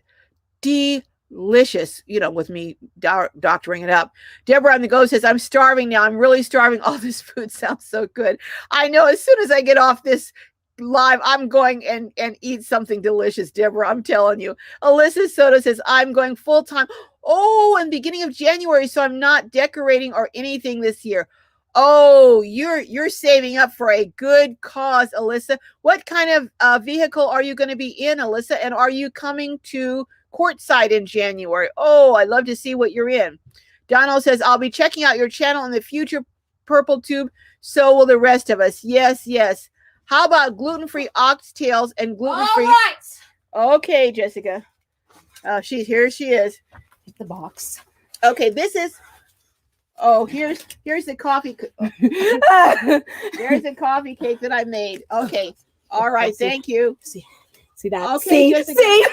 delicious, with me doctoring it up. Deborah on the go says, I'm starving now. I'm really starving. All this food sounds so good. I know, as soon as I get off this live, I'm going and eat something delicious, Deborah. I'm telling you. Alyssa Soto says, I'm going full time. Oh, in the beginning of January, so I'm not decorating or anything this year. Oh, you're saving up for a good cause, Alyssa. What kind of vehicle are you going to be in, Alyssa? And are you coming to Quartzsite in January? Oh, I'd love to see what you're in. Donald says, I'll be checking out your channel in the future, Purple Tube. So will the rest of us. Yes. How about gluten-free oxtails and gluten-free? All right. Okay, Jessica. Here she is. Hit the box. Okay, this is. Oh, here's the coffee. There's the coffee cake that I made. Okay. All right. Thank you. See that? Okay, Jessica. See.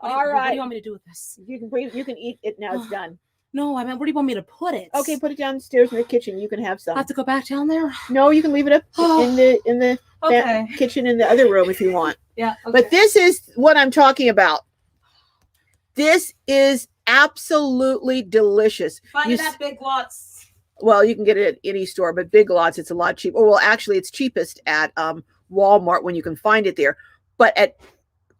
All right. What do you want me to do with this? You can eat it now. It's done. No, I mean, where do you want me to put it? Okay, put it downstairs in the kitchen. You can have some. I have to go back down there. No, you can leave it up in the Okay. kitchen in the other room if you want. Yeah. Okay. But this is what I'm talking about. This is absolutely delicious. Find it at Big Lots. Well, you can get it at any store, but Big Lots, it's a lot cheaper. Well, actually, it's cheapest at Walmart when you can find it there. But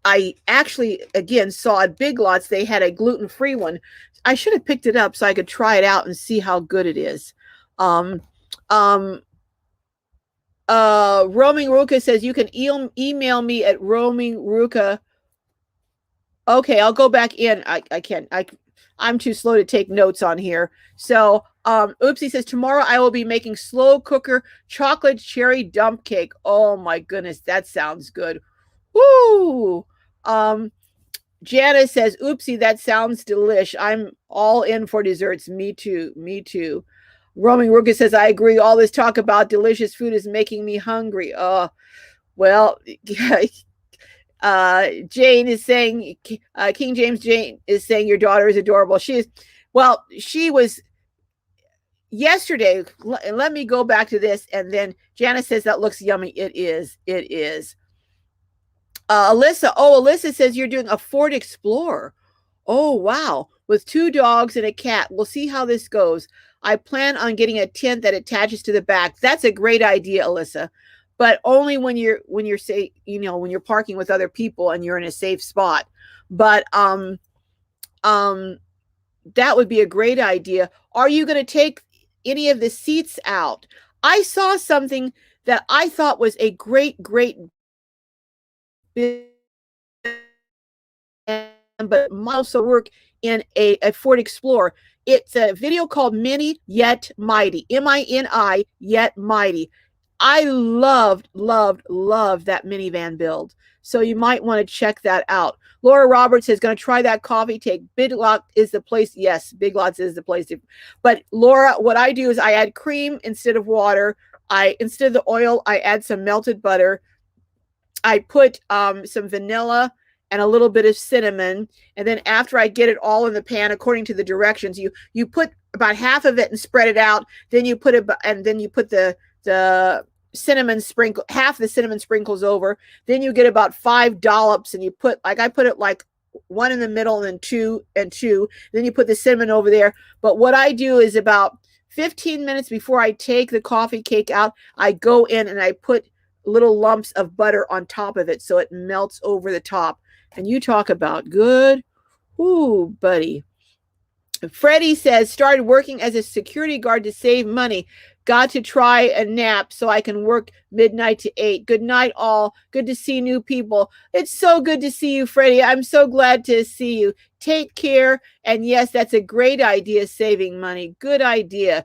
I actually, again, saw at Big Lots, they had a gluten-free one. I should have picked it up so I could try it out and see how good it is. Roaming Ruka says, you can email me at Roaming Ruka. Okay, I'll go back in. I'm too slow to take notes on here. So, Oopsie says, tomorrow I will be making slow cooker chocolate cherry dump cake. Oh my goodness, that sounds good. Woo! Janice says, oopsie, that sounds delish. I'm all in for desserts. Me too. Roaming Ruka says, I agree. All this talk about delicious food is making me hungry. Well, Jane is saying, King James Jane is saying your daughter is adorable. She was yesterday. Let me go back to this. And then Janice says, that looks yummy. It is. Alyssa says you're doing a Ford Explorer. Oh, wow. With 2 dogs and a cat. We'll see how this goes. I plan on getting a tent that attaches to the back. That's a great idea, Alyssa. But only when you're when you're parking with other people and you're in a safe spot. But that would be a great idea. Are you going to take any of the seats out? I saw something that I thought was a great but also work in a Ford Explorer. It's a video called Mini Yet Mighty, MINI Yet Mighty. I loved that minivan build. So you might want to check that out. Laura Roberts is going to try that coffee take. Big Lots is the place. Yes, Big Lots is the place. But Laura, what I do is I add cream instead of water. Instead of the oil, I add some melted butter. I put some vanilla and a little bit of cinnamon. And then after I get it all in the pan, according to the directions, you put about half of it and spread it out. Then you put the cinnamon sprinkle, half the cinnamon sprinkles over. Then you get about 5 dollops, and I put it like one in the middle and then two and two. Then you put the cinnamon over there. But what I do is about 15 minutes before I take the coffee cake out, I go in and I put little lumps of butter on top of it so it melts over the top. And you talk about good. Ooh, buddy. Freddie says, started working as a security guard to save money. Got to try a nap so I can work midnight to 8. Good night, all. Good to see new people. It's so good to see you, Freddie. I'm so glad to see you. Take care. And yes, that's a great idea, saving money. Good idea.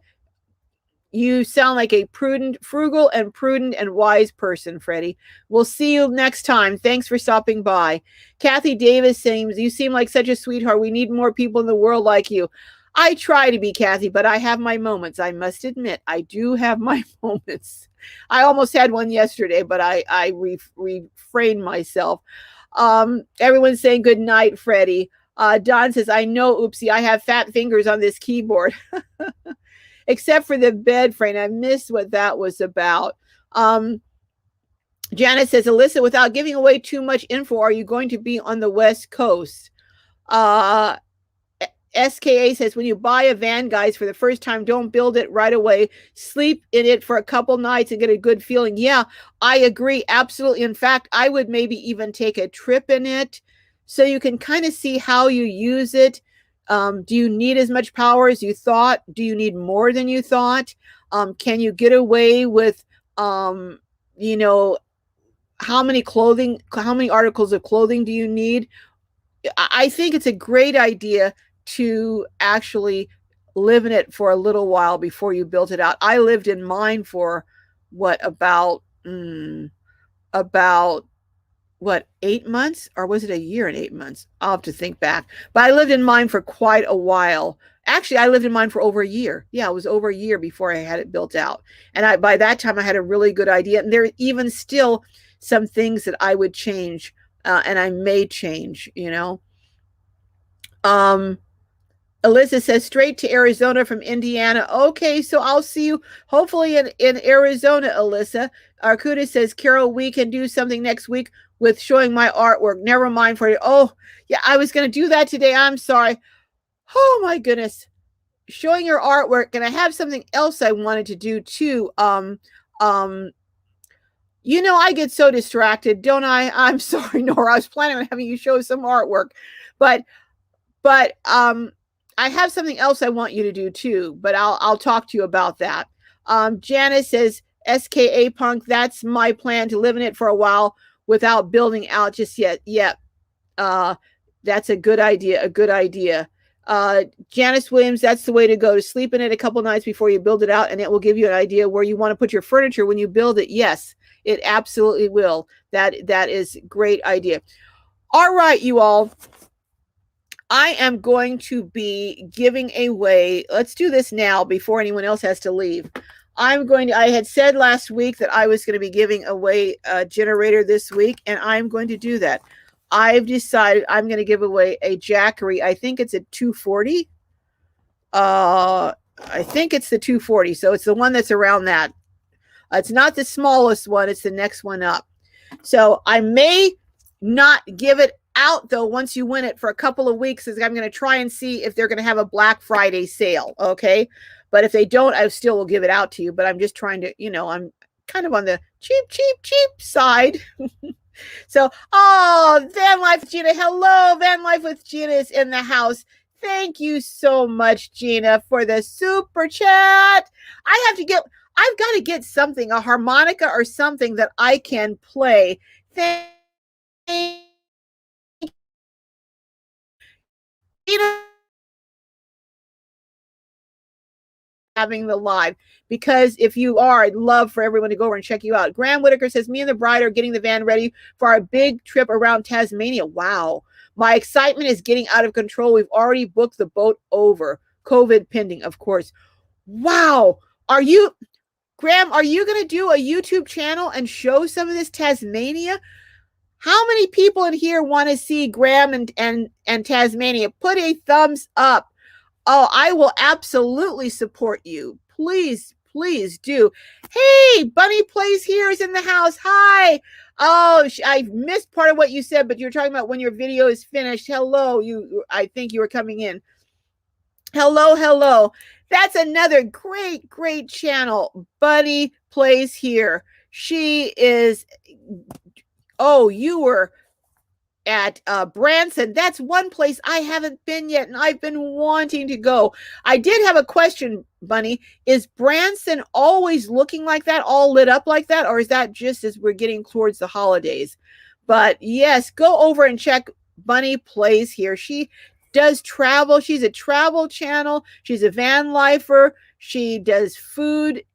You sound like a frugal and wise person, Freddie. We'll see you next time. Thanks for stopping by. Kathy Davis saying, you seem like such a sweetheart. We need more people in the world like you. I try to be, Kathy, but I have my moments. I must admit, I do have my moments. I almost had one yesterday, but I refrained myself. Everyone's saying good night, Freddie. Don says, I know, oopsie, I have fat fingers on this keyboard. Except for the bed frame. I missed what that was about. Janet says, Alyssa, without giving away too much info, are you going to be on the West Coast? SKA says, when you buy a van, guys, for the first time, don't build it right away. Sleep in it for a couple nights and get a good feeling. Yeah, I agree. Absolutely. In fact, I would maybe even take a trip in it so you can kind of see how you use it. Do you need as much power as you thought? Do you need more than you thought? Can you get away with, how many articles of clothing do you need? I think it's a great idea to actually live in it for a little while before you build it out. I lived in mine for about 8 months, or was it a year and 8 months? I'll have to think back. But I lived in mine for quite a while. Actually, I lived in mine for over a year. Yeah, it was over a year before I had it built out. And by that time, I had a really good idea. And there are even still some things that I would change, and I may change, Alyssa says, straight to Arizona from Indiana. Okay, so I'll see you hopefully in Arizona, Alyssa. Arcuda says, Carol, we can do something next week with showing my artwork. Never mind for you. Oh, yeah, I was going to do that today. I'm sorry. Oh, my goodness. Showing your artwork. And I have something else I wanted to do, too. I get so distracted, don't I? I'm sorry, Nora. I was planning on having you show some artwork. But I have something else I want you to do too, but I'll talk to you about that. Janice says, SKA Punk, that's my plan, to live in it for a while without building out just yet. Yep. That's a good idea. Janice Williams, that's the way to go, to sleep in it a couple nights before you build it out, and it will give you an idea where you want to put your furniture when you build it. Yes, it absolutely will. That is a great idea. All right, you all. I am going to be giving away, let's do this now before anyone else has to leave. I had said last week that I was going to be giving away a generator this week, and I'm going to do that. I've decided I'm going to give away a Jackery. I think it's a 240. I think it's the 240. So it's the one that's around that. It's not the smallest one. It's the next one up. So I may not give it out though once you win it for a couple of weeks, as I'm going to try and see if they're going to have a Black Friday sale. Okay. But if they don't, I still will give it out to you. But I'm just trying to, I'm kind of on the cheap side. So, Van Life with Gina. Hello, Van Life with Gina is in the house. Thank you so much, Gina, for the super chat. I've got to get something, a harmonica or something that I can play. Thank having the live, because if you are, I'd love for everyone to go over and check you out. Graham Whitaker says, me and the bride are getting the van ready for our big trip around Tasmania. Wow. My excitement is getting out of control. We've already booked the boat over. COVID pending, of course. Wow. Graham, are you going to do a YouTube channel and show some of this Tasmania? How many people in here want to see Graham and Tasmania? Put a thumbs up. Oh, I will absolutely support you. Please, please do. Hey, Bunny Plays Here is in the house. Hi. Oh, I missed part of what you said, but you're talking about when your video is finished. Hello, I think you were coming in. Hello, hello. That's another great, great channel. Bunny Plays Here. She is, oh, you were at Branson. That's one place I haven't been yet, and I've been wanting to go. I did have a question, Bunny. Is Branson always looking like that, all lit up like that, or is that just as we're getting towards the holidays? But yes, go over and check Bunny Plays Here. She does travel. She's a travel channel. She's a van lifer. She does food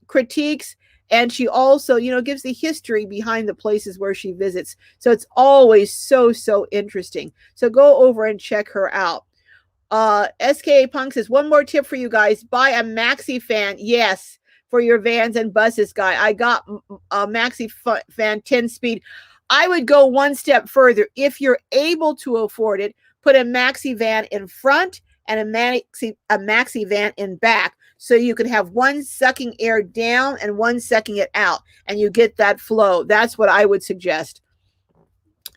critiques. And she also, gives the history behind the places where she visits. So it's always so, so interesting. So go over and check her out. SKA Punk says, one more tip for you guys. Buy a maxi fan. Yes, for your vans and buses, guy. I got a maxi fan 10 speed. I would go one step further. If you're able to afford it, put a maxi van in front and a maxi van in back, so you can have one sucking air down and one sucking it out, and you get that flow. That's what I would suggest.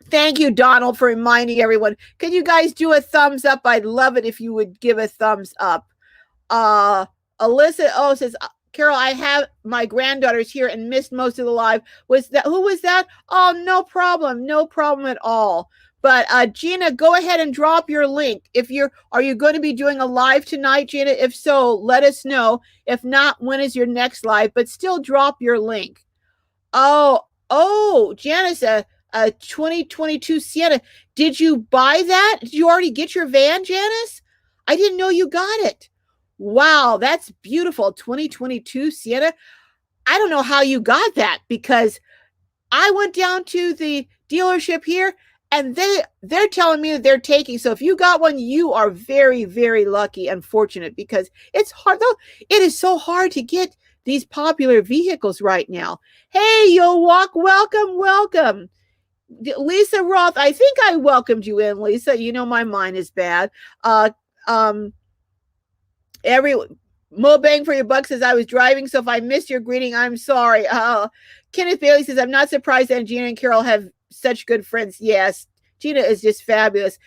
Thank you, Donald, for reminding everyone. Can you guys do a thumbs up? I'd love it if you would give a thumbs up. Alyssa says, Carol, I have my granddaughters here and missed most of the live. Who was that? Oh, no problem at all. But Gina, go ahead and drop your link. Are you going to be doing a live tonight, Gina? If so, let us know. If not, when is your next live? But still drop your link. Oh, Janice, a 2022 Sienna. Did you buy that? Did you already get your van, Janice? I didn't know you got it. Wow, that's beautiful. 2022 Sienna. I don't know how you got that, because I went down to the dealership here and they're telling me that they're taking. So if you got one, you are very, very lucky and fortunate, because it's hard though. It is so hard to get these popular vehicles right now. Hey, Yo Walk, welcome. Lisa Roth, I think I welcomed you in, Lisa. My mind is bad. Mo Bang for your buck says, I was driving, so if I missed your greeting, I'm sorry. Kenneth Bailey says, I'm not surprised that Gina and Carol have such good friends. Yes, Gina is just fabulous.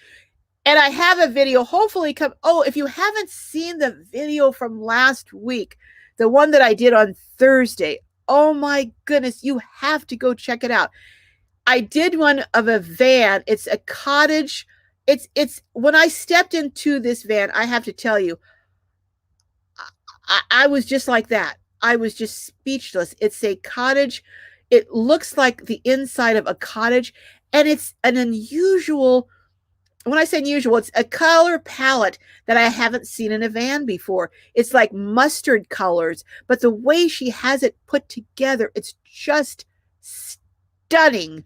And I have a video, hopefully come. Oh, if you haven't seen the video from last week, the one that I did on Thursday, oh my goodness, you have to go check it out. I did one of a van. It's a cottage. It's when I stepped into this van, I have to tell you, I was just like that. I was just speechless. It's a cottage. It looks like the inside of a cottage, and it's an unusual, when I say unusual, it's a color palette that I haven't seen in a van before. It's like mustard colors, but the way she has it put together, it's just stunning.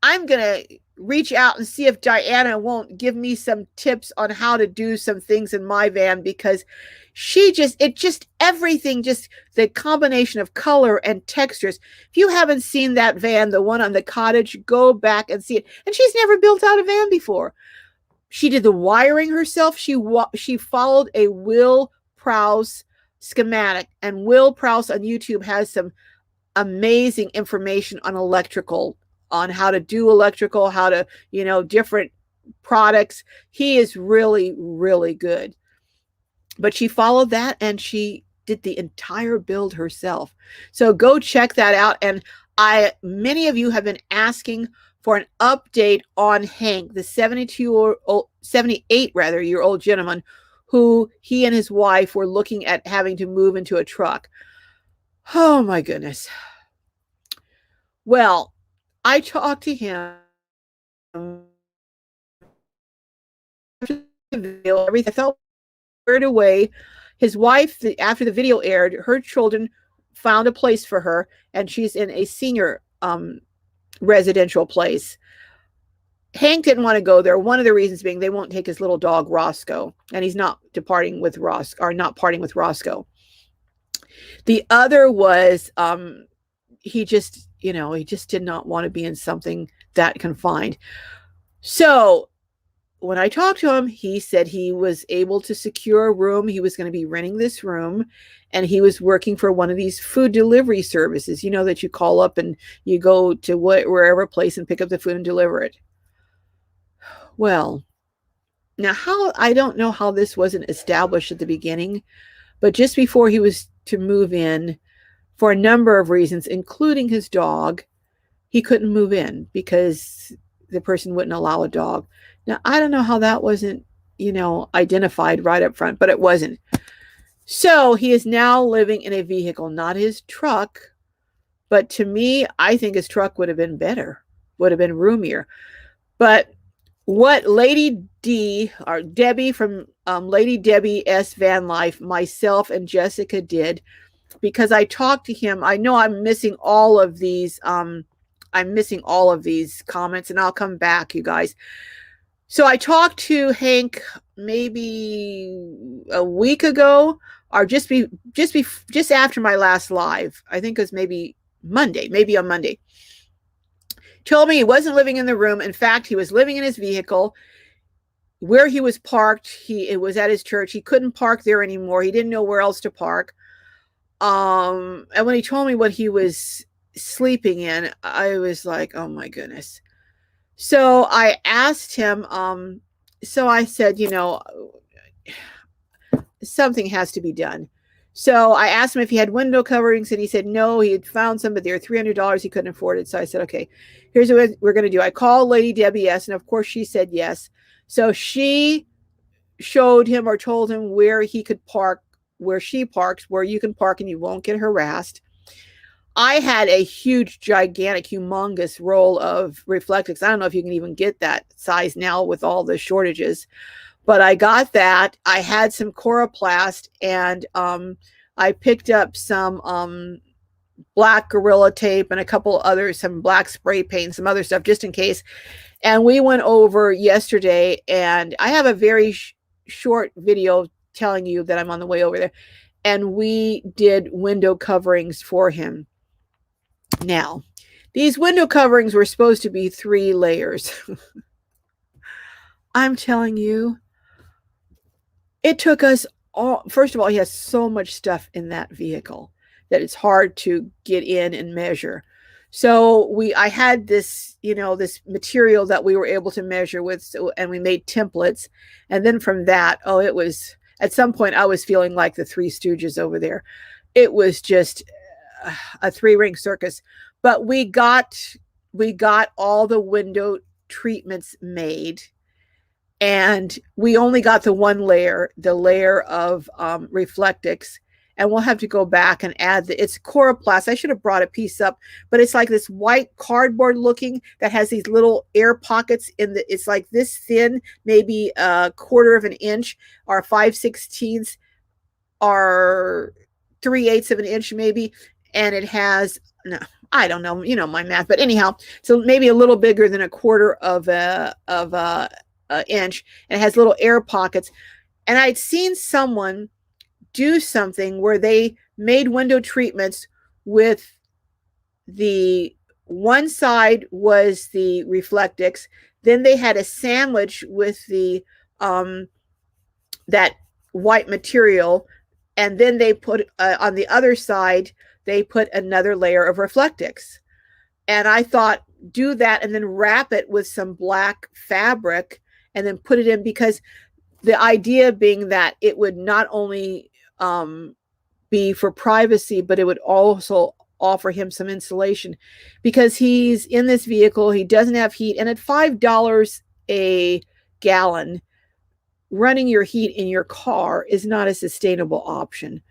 I'm going to reach out and see if Diana won't give me some tips on how to do some things in my van, because everything, just the combination of color and textures. If you haven't seen that van, the one on the cottage, go back and see it. And she's never built out a van before. She did the wiring herself. She followed a Will Prowse schematic, and Will Prowse on YouTube has some amazing information on electrical, on how to do electrical, how to, different products. He is really, really good. But she followed that and she did the entire build herself. So go check that out. And many of you have been asking for an update on Hank, the 78-year-old gentleman who he and his wife were looking at having to move into a truck. Oh my goodness. Well, I talked to him. Everything felt squared away. His wife, after the video aired, her children found a place for her, and she's in a senior residential place. Hank didn't want to go there. One of the reasons being they won't take his little dog Roscoe, and he's not parting with Roscoe. The other was he just did not want to be in something that confined. So when I talked to him, he said he was able to secure a room. He was going to be renting this room, and he was working for one of these food delivery services, that you call up and you go to wherever place and pick up the food and deliver it. Well, now I don't know how this wasn't established at the beginning, but just before he was to move in, for a number of reasons, including his dog, he couldn't move in because the person wouldn't allow a dog. Now, I don't know how that wasn't, identified right up front, but it wasn't. So he is now living in a vehicle, not his truck. But to me, I think his truck would have been better, would have been roomier. But what Lady D, or Debbie from Lady Debbie S. Van Life, myself and Jessica did, because I talked to him. I know I'm missing all of these. I'm missing all of these comments, and I'll come back, you guys. So I talked to Hank maybe a week ago, or just after my last live. I think it was maybe on Monday. Told me he wasn't living in the room. In fact, he was living in his vehicle. Where he was parked, it was at his church. He couldn't park there anymore. He didn't know where else to park. And when he told me what he was sleeping in, I was like, oh my goodness. So I asked him, so I said, something has to be done. So I asked him if he had window coverings, and he said no. He had found some, but they were $300. He couldn't afford it. So I said, okay, here's what we're going to do. I called Lady Debbie S., and of course she said yes. So she showed him or told him where he could park, where she parks, where you can park and you won't get harassed. I had a huge, gigantic, humongous roll of Reflectix. I don't know if you can even get that size now with all the shortages, but I got that. I had some Coroplast, and I picked up some black Gorilla Tape and a couple others, some black spray paint, some other stuff just in case. And we went over yesterday, and I have a very short video telling you that I'm on the way over there. And we did window coverings for him. Now, these window coverings were supposed to be 3 layers. I'm telling you, it took us all. First of all, he has so much stuff in that vehicle that it's hard to get in and measure. So I had this, this material that we were able to measure with, and we made templates. And then from that, it was, at some point I was feeling like the Three Stooges over there. It was just a 3-ring circus. But we got all the window treatments made, and we only got the one layer, the layer of Reflectix. And we'll have to go back and add it's Coroplast. I should have brought a piece up, but it's like this white cardboard looking that has these little air pockets it's like this thin, maybe a 1/4 of an inch, or 5/16 or 3/8 of an inch maybe. And it has, no, I don't know, my math, but anyhow, so maybe a little bigger than a 1/4 of a inch, and it has little air pockets. And I'd seen someone do something where they made window treatments with the one side was the Reflectix, then they had a sandwich with the that white material, and then they put on the other side they put another layer of Reflectix. And I thought, do that and then wrap it with some black fabric and then put it in, because the idea being that it would not only be for privacy, but it would also offer him some insulation, because he's in this vehicle, he doesn't have heat, and at $5 a gallon, running your heat in your car is not a sustainable option.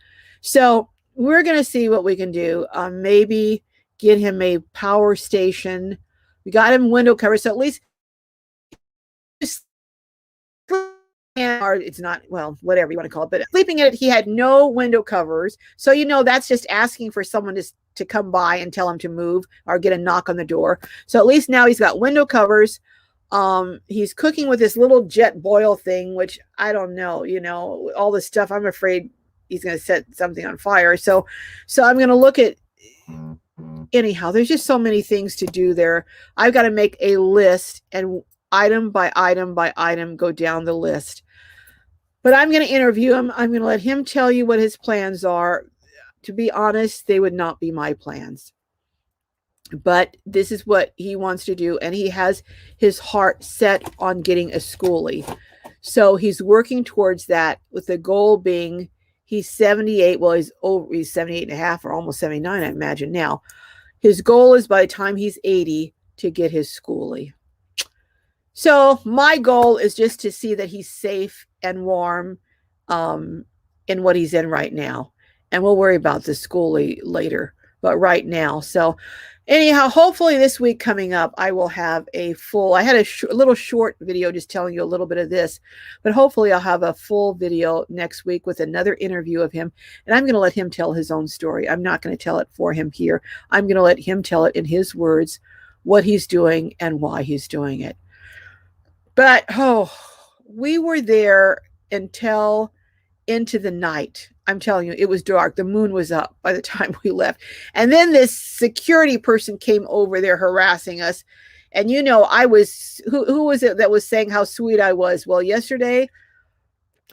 So we're going to see what we can do. Maybe get him a power station. We got him window cover, so at least or it's not, well, whatever you want to call it, but sleeping in it, he had no window covers. So, that's just asking for someone to come by and tell him to move or get a knock on the door. So at least now he's got window covers. He's cooking with this little jet boil thing, which I don't know, all this stuff. I'm afraid he's going to set something on fire. So I'm going to look at, anyhow, there's just so many things to do there. I've got to make a list and item by item by item go down the list. But I'm going to interview him. I'm going to let him tell you what his plans are. To be honest, they would not be my plans. But this is what he wants to do. And he has his heart set on getting a schoolie. So he's working towards that, with the goal being he's 78. Well, he's 78 and a half, or almost 79, I imagine now. His goal is by the time he's 80 to get his schoolie. So my goal is just to see that he's safe and warm in what he's in right now. And we'll worry about the schoolie later, but right now. So anyhow, hopefully this week coming up, I will have a full, I had a little short video just telling you a little bit of this, but hopefully I'll have a full video next week with another interview of him. And I'm going to let him tell his own story. I'm not going to tell it for him here. I'm going to let him tell it in his words, what he's doing and why he's doing it. But, we were there until into the night. I'm telling you, it was dark. The moon was up by the time we left. And then this security person came over there harassing us. And I was, who was it that was saying how sweet I was? Well, yesterday,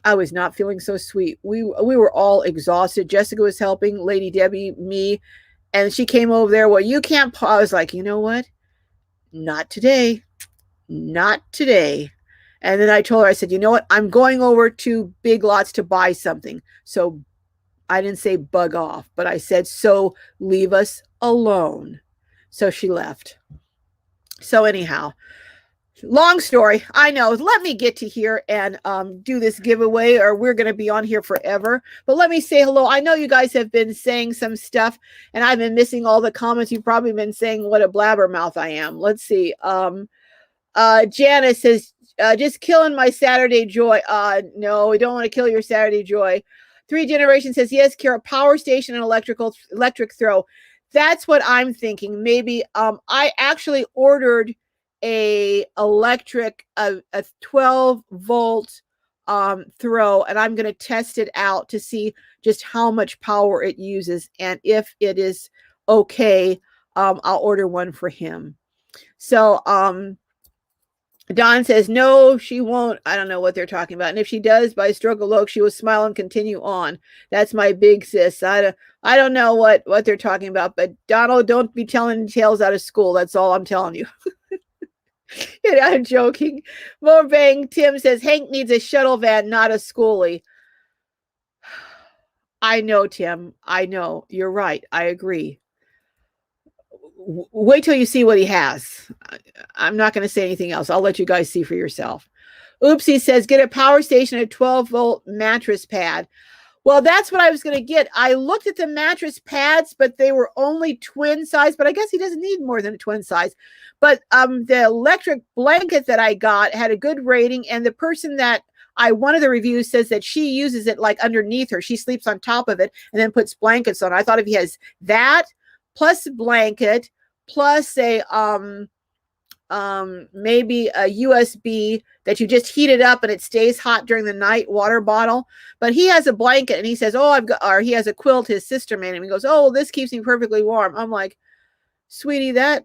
I was not feeling so sweet. We were all exhausted. Jessica was helping, Lady Debbie, me. And she came over there. Well, you can't. I was like, you know what? Not today. Not today. And then I told her, I said, you know what? I'm going over to Big Lots to buy something. So I didn't say bug off, but I said, so leave us alone. So she left. So anyhow, long story. I know. Let me get to here and do this giveaway, or we're going to be on here forever. But let me say hello. I know you guys have been saying some stuff, and I've been missing all the comments. You've probably been saying what a blabbermouth I am. Let's see. Janice says, just killing my Saturday joy. No, we don't want to kill your Saturday joy. 3 Generations says, yes, Kara, power station and electric throw. That's what I'm thinking. Maybe I actually ordered a 12 volt throw, and I'm going to test it out to see just how much power it uses. And if it is okay, I'll order one for him. So, Don says, no, she won't. I don't know what they're talking about. And if she does, by a stroke of luck, she will smile and continue on. That's my big sis. I don't know what they're talking about, but Donald, don't be telling tales out of school. That's all I'm telling you. I'm joking. More bang. Tim says, Hank needs a shuttle van, not a schoolie. I know, Tim. I know. You're right. I agree. Wait till you see what he has. I'm not going to say anything else. I'll let you guys see for yourself. Oopsie says, get a power station, a 12 volt mattress pad. Well, that's what I was going to get. I looked at the mattress pads, but they were only twin size, but I guess he doesn't need more than a twin size. But the electric blanket that I got had a good rating. And the person that one of the reviews says that she uses it like underneath her. She sleeps on top of it and then puts blankets on. I thought if he has that plus a blanket, plus a maybe a USB that you just heat it up and it stays hot during the night, water bottle. But he has a blanket and he says, or he has a quilt his sister made him. He goes, oh, this keeps me perfectly warm. I'm like, sweetie, that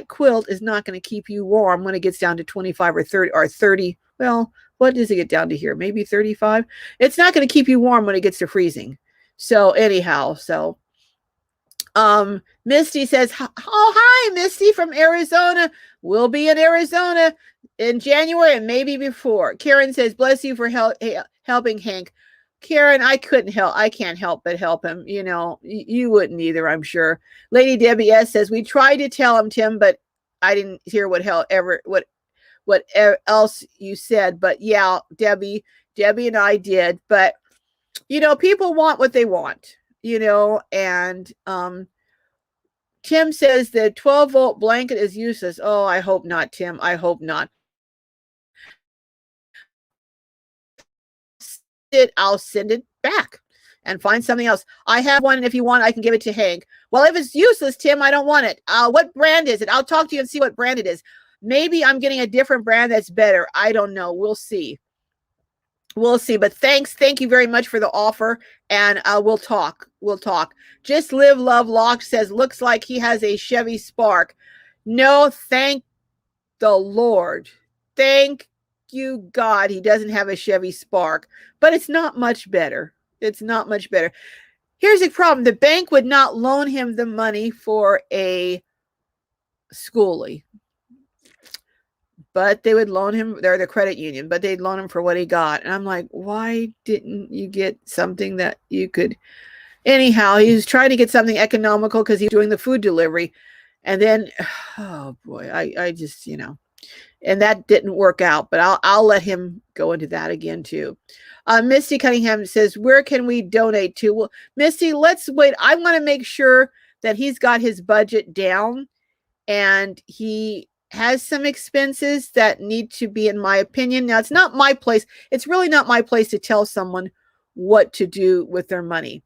quilt is not going to keep you warm when it gets down to 25 or 30. Well, what does it get down to here? Maybe 35. It's not going to keep you warm when it gets to freezing. So anyhow, Misty says, oh, hi, Misty from Arizona. We'll be in Arizona in January and maybe before. Karen says, bless you for helping Hank. Karen, I can't help but help him. You wouldn't either, I'm sure. Lady Debbie S says, we tried to tell him, Tim, but I didn't hear what else you said. But yeah, Debbie and I did. But, people want what they want. And Tim says the 12 volt blanket is useless. Oh, I hope not, Tim. I hope not. it, I'll send it back and find something else. I have one, and if you want, I can give it to Hank. Well, if it's useless, Tim, I don't want it. What brand is it? I'll talk to you and see what brand it is. Maybe I'm getting a different brand that's better. I don't know. We'll see. We'll see. But thank you very much for the offer, and we'll talk. We'll talk. Just Live Love Lock says, looks like he has a Chevy Spark. No, thank the Lord. Thank you, God, he doesn't have a Chevy Spark, but it's not much better. It's not much better. Here's the problem. The bank would not loan him the money for a schoolie, but they would loan him, they're the credit union, but they'd loan him for what he got. And I'm like, why didn't you get something that you could? Anyhow, he was trying to get something economical because he was doing the food delivery. And then, oh boy, I just, and that didn't work out, but I'll let him go into that again too. Misty Cunningham says, where can we donate to? Well, Misty, let's wait. I want to make sure that he's got his budget down, and he has some expenses that need to be, in my opinion. Now, it's not my place. It's really not my place to tell someone what to do with their money,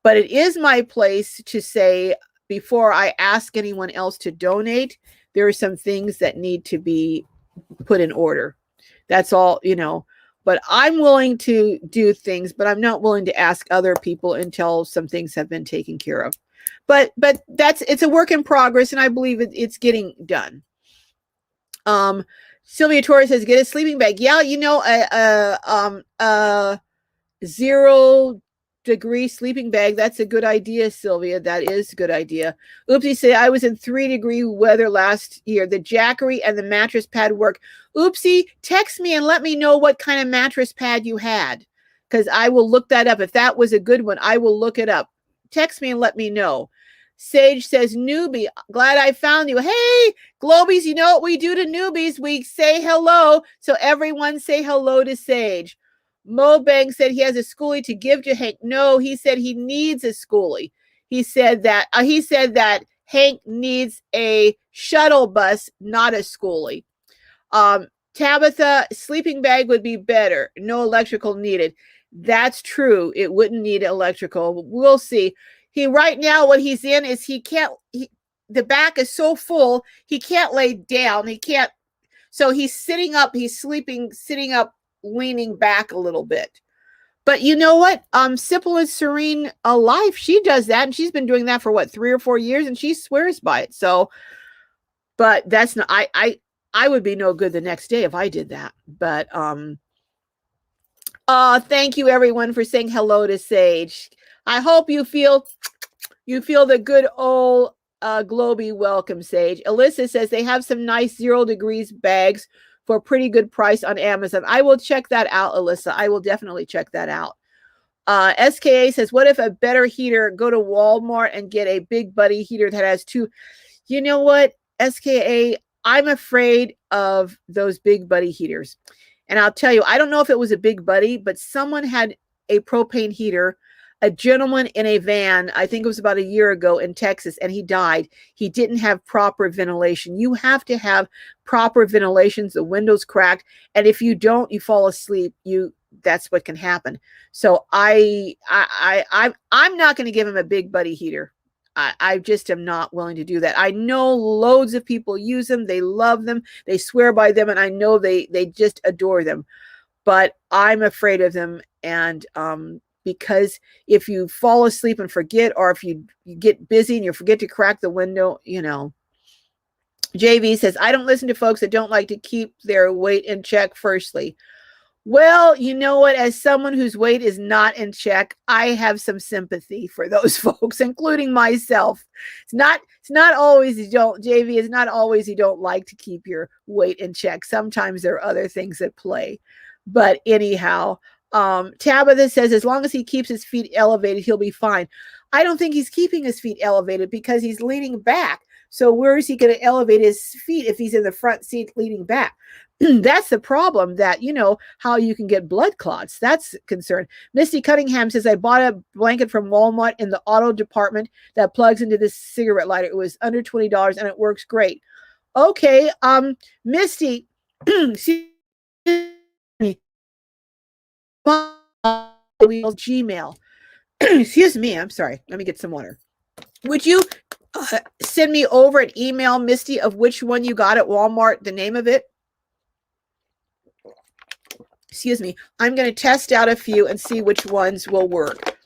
but it is my place to say, before I ask anyone else to donate, there are some things that need to be put in order. That's all, but I'm willing to do things, but I'm not willing to ask other people until some things have been taken care of. But it's a work in progress, and I believe it's getting done. Sylvia Torres says, get a sleeping bag. Yeah, 0-degree sleeping bag. That's a good idea, Sylvia. That is a good idea. Oopsie said, I was in 3-degree weather last year. The Jackery and the mattress pad work. Oopsie, text me and let me know what kind of mattress pad you had, because I will look that up. If that was a good one, I will look it up. Text me and let me know. Sage says, newbie, glad I found you. Hey, Globies, you know what we do to newbies? We say hello. So everyone say hello to Sage. Mo Bang said he has a schoolie to give to Hank. No, he said he needs a schoolie. He said that Hank needs a shuttle bus, not a schoolie. Tabitha, sleeping bag would be better. No electrical needed. That's true. It wouldn't need electrical. We'll see. Right now, what he's in is the back is so full, he can't lay down. He can't. So he's sitting up. He's sleeping, sitting up, leaning back a little bit. But you know what? Simple and Serene Life, she does that, and she's been doing that for 3 or 4 years, and she swears by it. So, but that's not. I would be no good the next day if I did that. But thank you everyone for saying hello to Sage. I hope you feel the good old Globy welcome, Sage. Alyssa says they have some nice 0 degrees bags for a pretty good price on Amazon. I will check that out, Alyssa. I will definitely check that out. SKA says, what if a better heater, go to Walmart and get a big buddy heater that has 2. You know what, SKA, I'm afraid of those big buddy heaters. And I'll tell you, I don't know if it was a big buddy, but someone had a propane heater, a gentleman in a van, I think it was about a year ago in Texas, and he died. He didn't have proper ventilation. You have to have proper ventilation. The windows cracked, and if you don't, you fall asleep. That's what can happen. So I'm not going to give him a big buddy heater. I just am not willing to do that. I know loads of people use them. They love them. They swear by them, and I know they just adore them. But I'm afraid of them, and because if you fall asleep and forget, or if you get busy and you forget to crack the window, JV says, I don't listen to folks that don't like to keep their weight in check firstly. Well, you know what? As someone whose weight is not in check, I have some sympathy for those folks, including myself. It's not always you don't, JV, it's not always you don't like to keep your weight in check. Sometimes there are other things at play. But anyhow, Tabitha says, as long as he keeps his feet elevated, he'll be fine. I don't think he's keeping his feet elevated because he's leaning back. So where is he going to elevate his feet if he's in the front seat leaning back? That's the problem, that, how you can get blood clots. That's a concern. Misty Cunningham says, I bought a blanket from Walmart in the auto department that plugs into this cigarette lighter. It was under $20 and it works great. Okay. Misty, Gmail. Excuse me. I'm sorry. Let me get some water. Would you send me over an email, Misty, of which one you got at Walmart, the name of it? Excuse me. I'm going to test out a few and see which ones will work.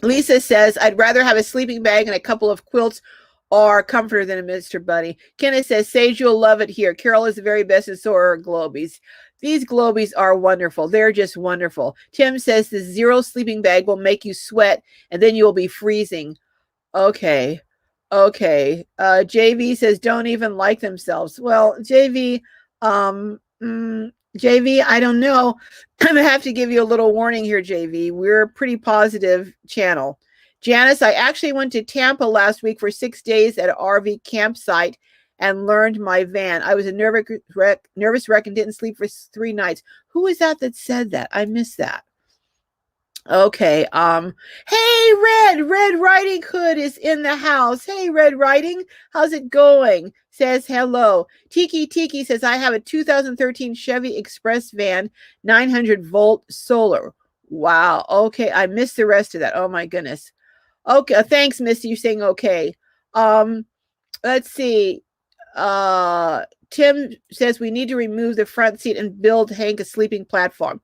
Lisa says, I'd rather have a sleeping bag and a couple of quilts or comforter than a Mr. Bunny. Kenneth says, Sage, you'll love it here. Carol is the very best, and so are Globies. These Globies are wonderful. They're just wonderful. Tim says the zero sleeping bag will make you sweat, and then you'll be freezing. Okay. Okay. JV says, don't even like themselves. Well, JV, JV, I don't know. I'm going to have to give you a little warning here, JV. We're a pretty positive channel. Janice, I actually went to Tampa last week for 6 days at an RV campsite and learned my van. I was a nervous wreck and didn't sleep for 3 nights. Who was that said that? I missed that. Okay. Hey, Red Riding Hood is in the house. Hey, Red Riding, how's it going? Says hello. Tiki says, I have a 2013 Chevy Express van, 900-volt solar. Wow. Okay. I missed the rest of that. Oh my goodness. Okay. Thanks, Misty. You're saying okay. Let's see. Tim says we need to remove the front seat and build Hank a sleeping platform.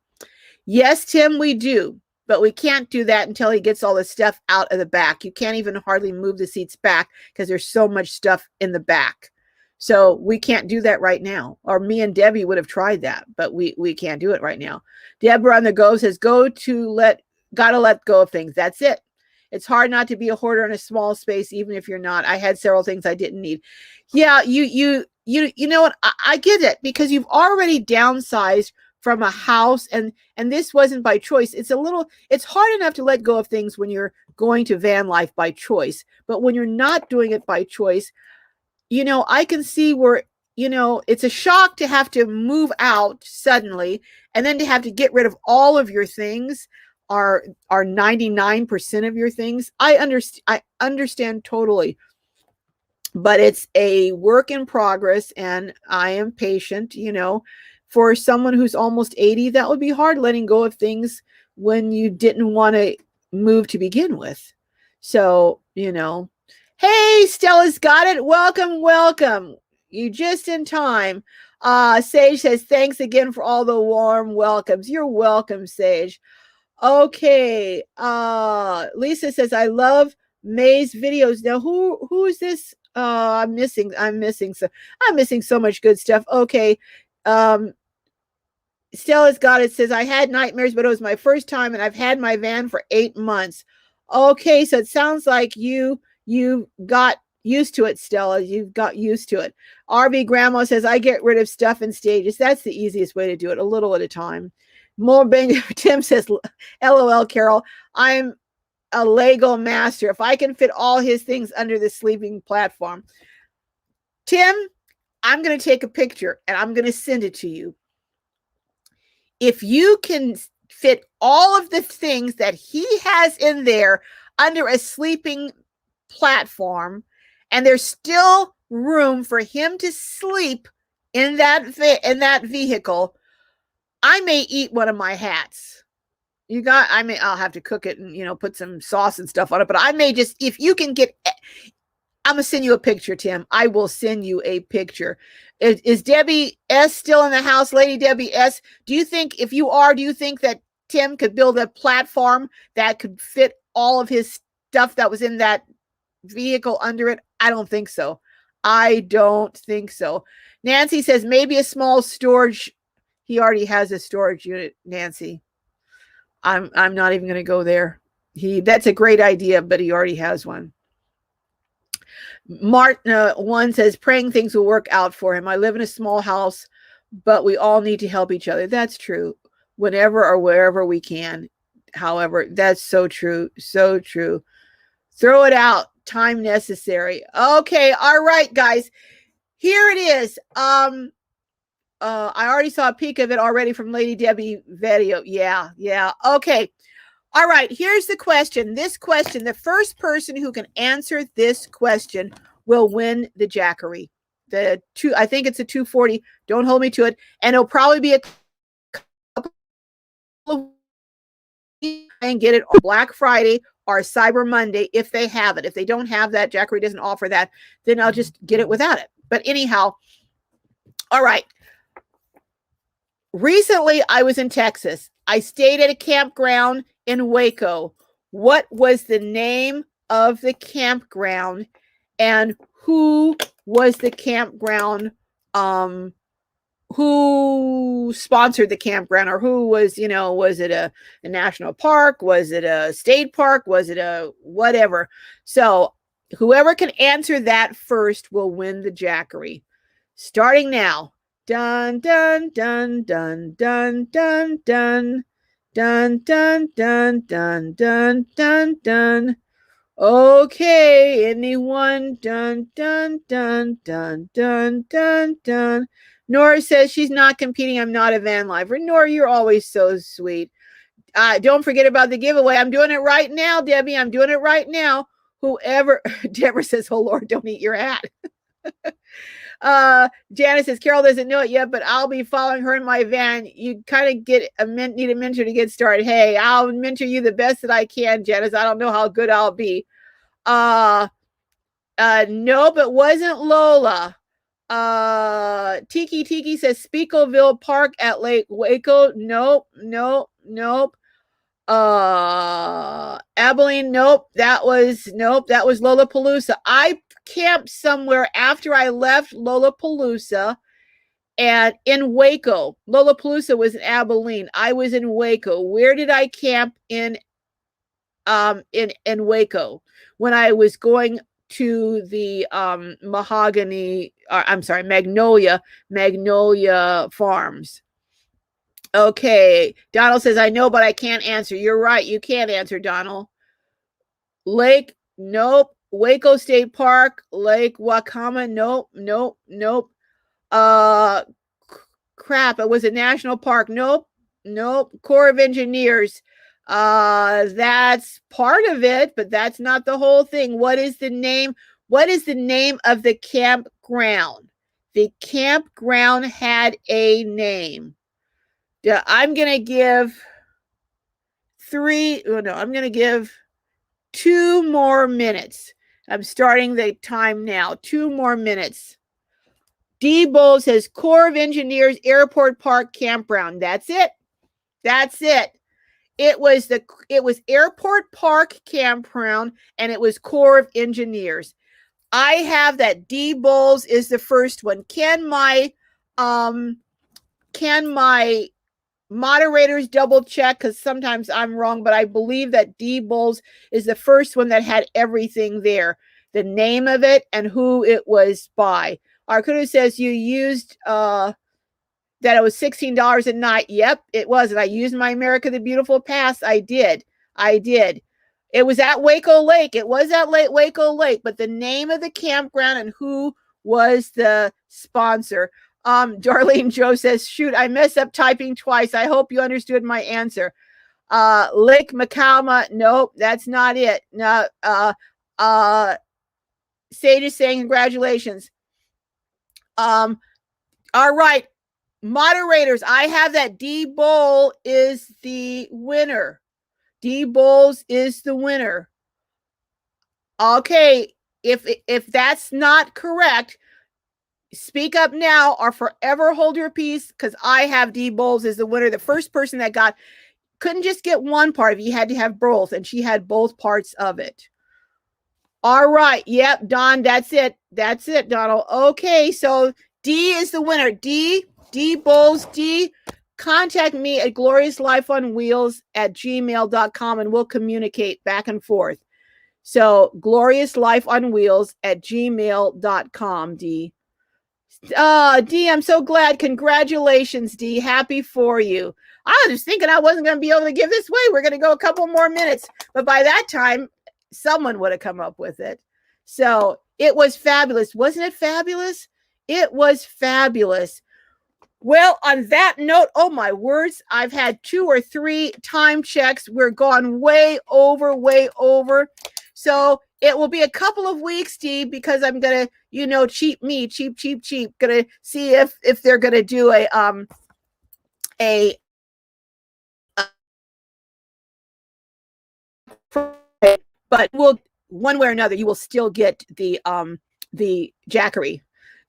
Yes, Tim, we do. But we can't do that until he gets all the stuff out of the back. You can't even hardly move the seats back because there's so much stuff in the back. So we can't do that right now. Or me and Debbie would have tried that, but we can't do it right now. Deborah on the go says, gotta let go of things. That's it. It's hard not to be a hoarder in a small space, even if you're not. I had several things I didn't need. Yeah, you know what? I get it because you've already downsized from a house, and this wasn't by choice. It's hard enough to let go of things when you're going to van life by choice, but when you're not doing it by choice, I can see where, it's a shock to have to move out suddenly and then to have to get rid of all of your things, are 99% of your things. I understand totally, but it's a work in progress, and I am patient. For someone who's almost 80, that would be hard, letting go of things when you didn't want to move to begin with. So, hey, Stella's got it. Welcome. You just in time. Sage says, thanks again for all the warm welcomes. You're welcome, Sage. Okay. Lisa says, I love May's videos. Now, who is this? I'm missing so much good stuff. Okay. Stella's got it. Says, I had nightmares, but it was my first time, and I've had my van for 8 months. Okay, so it sounds like you got used to it, Stella. You've got used to it. RB Grandma says, I get rid of stuff in stages. That's the easiest way to do it, a little at a time. More bang. Tim says, LOL, Carol. I'm a Lego master. If I can fit all his things under the sleeping platform. Tim, I'm going to take a picture and I'm going to send it to you. If you can fit all of the things that he has in there under a sleeping platform, and there's still room for him to sleep in that vehicle, I may eat one of my hats. I'll have to cook it and, put some sauce and stuff on it, but I may just, if you can get, I'm going to send you a picture, Tim. I will send you a picture. Is Debbie S still in the house? Lady Debbie S, do you think that Tim could build a platform that could fit all of his stuff that was in that vehicle under it? I don't think so. Nancy says maybe a small storage. He already has a storage unit, Nancy. I'm not even going to go there. That's a great idea, but he already has one. Martin one says, praying things will work out for him. I live in a small house, but we all need to help each other. That's true. Whenever or wherever we can. However, that's so true. So true. Throw it out. Time necessary. Okay. All right, guys. Here it is. I already saw a peek of it already from Lady Debbie video. Yeah. Okay. All right, here's the question. The first person who can answer this question will win the Jackery. I think it's a 240. Don't hold me to it. And it'll probably be a couple of and get it on Black Friday or Cyber Monday if they have it. If they don't have that, Jackery doesn't offer that, then I'll just get it without it. But anyhow, all right. Recently, I was in Texas. I stayed at a campground in Waco. What was the name of the campground, and who was the campground? Who sponsored the campground, or who was, was it a national park? Was it a state park? Was it a whatever? So whoever can answer that first will win the Jackery. Starting now. Dun, dun, dun, dun, dun, dun, dun. Dun, dun, dun, dun, dun, dun, dun. Okay, anyone? Dun, dun, dun, dun, dun, dun, dun. Nora says she's not competing. I'm not a van lifer. Nora, you're always so sweet. Don't forget about the giveaway. I'm doing it right now, Debbie. I'm doing it right now. Whoever, Deborah says, oh Lord, don't eat your hat. Janice says Carol doesn't know it yet, but I'll be following her in my van. You kind of need a mentor to get started. Hey, I'll mentor you the best that I can, Janice. I don't know how good I'll be. Nope, it wasn't Lola. Tiki says Speakleville Park at Lake Waco. Nope. Abilene, nope. That was Lollapalooza. I camped somewhere after I left Lollapalooza, and in Waco. Lollapalooza was in Abilene. I was in Waco. Where did I camp in Waco when I was going to the Magnolia Farms? Okay, Donald says, I know, but I can't answer. You're right. You can't answer, Donald. Lake, nope. Waco State Park, Lake Wakama, nope. Crap, it was a national park. Nope. Corps of Engineers. That's part of it, but that's not the whole thing. What is the name of the campground? The campground had a name. I'm going to give I'm going to give 2 more minutes. I'm starting the time now. 2 more minutes. D. Bull says Corps of Engineers Airport Park Campground. That's it. It was Airport Park Campground, and it was Corps of Engineers. I have that D. Bulls is the first one. Can my moderators double check, because sometimes I'm wrong, but I believe that D. Bulls is the first one that had everything there, the name of it and who it was by. Arkuda says you used that it was $16 a night. Yep, it was. And I used my America the Beautiful pass. I did. It was at Waco Lake. Waco Lake, but the name of the campground and who was the sponsor. Darlene Joe says, shoot, I messed up typing twice. I hope you understood my answer. Lake Macalma, nope, that's not it. No, Sage is saying congratulations. All right, moderators, I have that D Bowl is the winner. D Bowls is the winner. Okay, if that's not correct, speak up now or forever hold your peace, because I have D Bowles as the winner. The first person that couldn't just get one part of it, you had to have both, and she had both parts of it. All right, yep, Don, that's it, Donald. Okay, so D is the winner. D Bowles, D, contact me at gloriouslifeonwheels@gmail.com, and we'll communicate back and forth. So gloriouslifeonwheels@gmail.com, D. D, I'm so glad. Congratulations, D. Happy for you. I was thinking I wasn't going to be able to give this away. We're going to go a couple more minutes. But by that time, someone would have come up with it. So it was fabulous. Wasn't it fabulous? It was fabulous. Well, on that note, oh my words, I've had 2 or 3 time checks. We're gone way over. So it will be a couple of weeks, Steve, because I'm going to, cheap. Going to see if they're going to do a but will one way or another, you will still get the Jackery.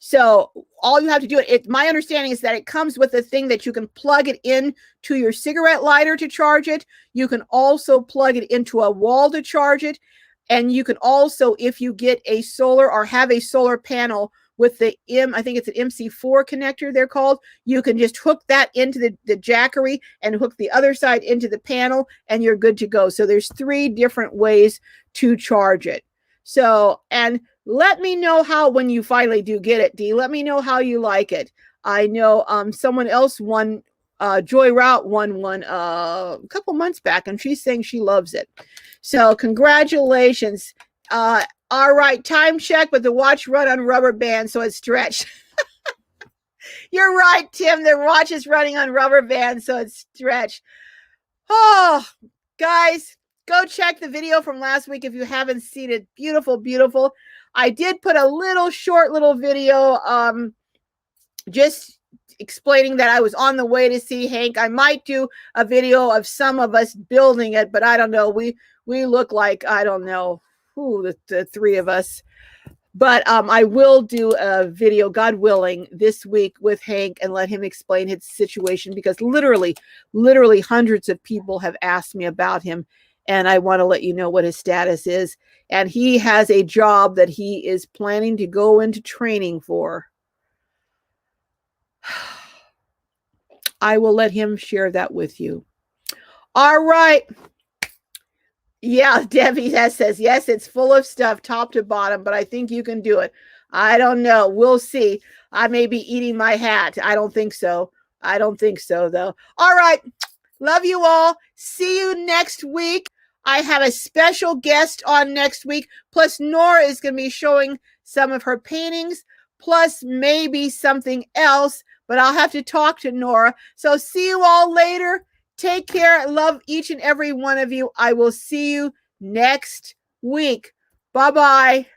So all you have to do, my understanding is that it comes with a thing that you can plug it in to your cigarette lighter to charge it. You can also plug it into a wall to charge it. And you can also, if you get a solar or have a solar panel with the I think it's an MC4 connector they're called, you can just hook that into the Jackery and hook the other side into the panel and you're good to go. So there's 3 different ways to charge it. So, and let me know how, when you finally do get it, Dee, let me know how you like it. I know someone else won, Joy Route won one a couple months back, and she's saying she loves it. So congratulations. All right, time check, but the watch run on rubber band, so it's stretched. You're right, Tim. The watch is running on rubber band, so it's stretched. Oh, guys, go check the video from last week if you haven't seen it. Beautiful, beautiful. I did put a short little video just explaining that I was on the way to see Hank. I might do a video of some of us building it, but I don't know. We look like, I don't know who, the 3 of us. But I will do a video, God willing, this week with Hank and let him explain his situation, because literally hundreds of people have asked me about him. And I want to let you know what his status is. And he has a job that he is planning to go into training for. I will let him share that with you. All right. Yeah, Debbie says, yes, it's full of stuff top to bottom, but I think you can do it. I don't know. We'll see. I may be eating my hat. I don't think so. I don't think so, though. All right. Love you all. See you next week. I have a special guest on next week. Plus, Nora is going to be showing some of her paintings, plus maybe something else, but I'll have to talk to Nora. So see you all later. Take care. I love each and every one of you. I will see you next week. Bye-bye.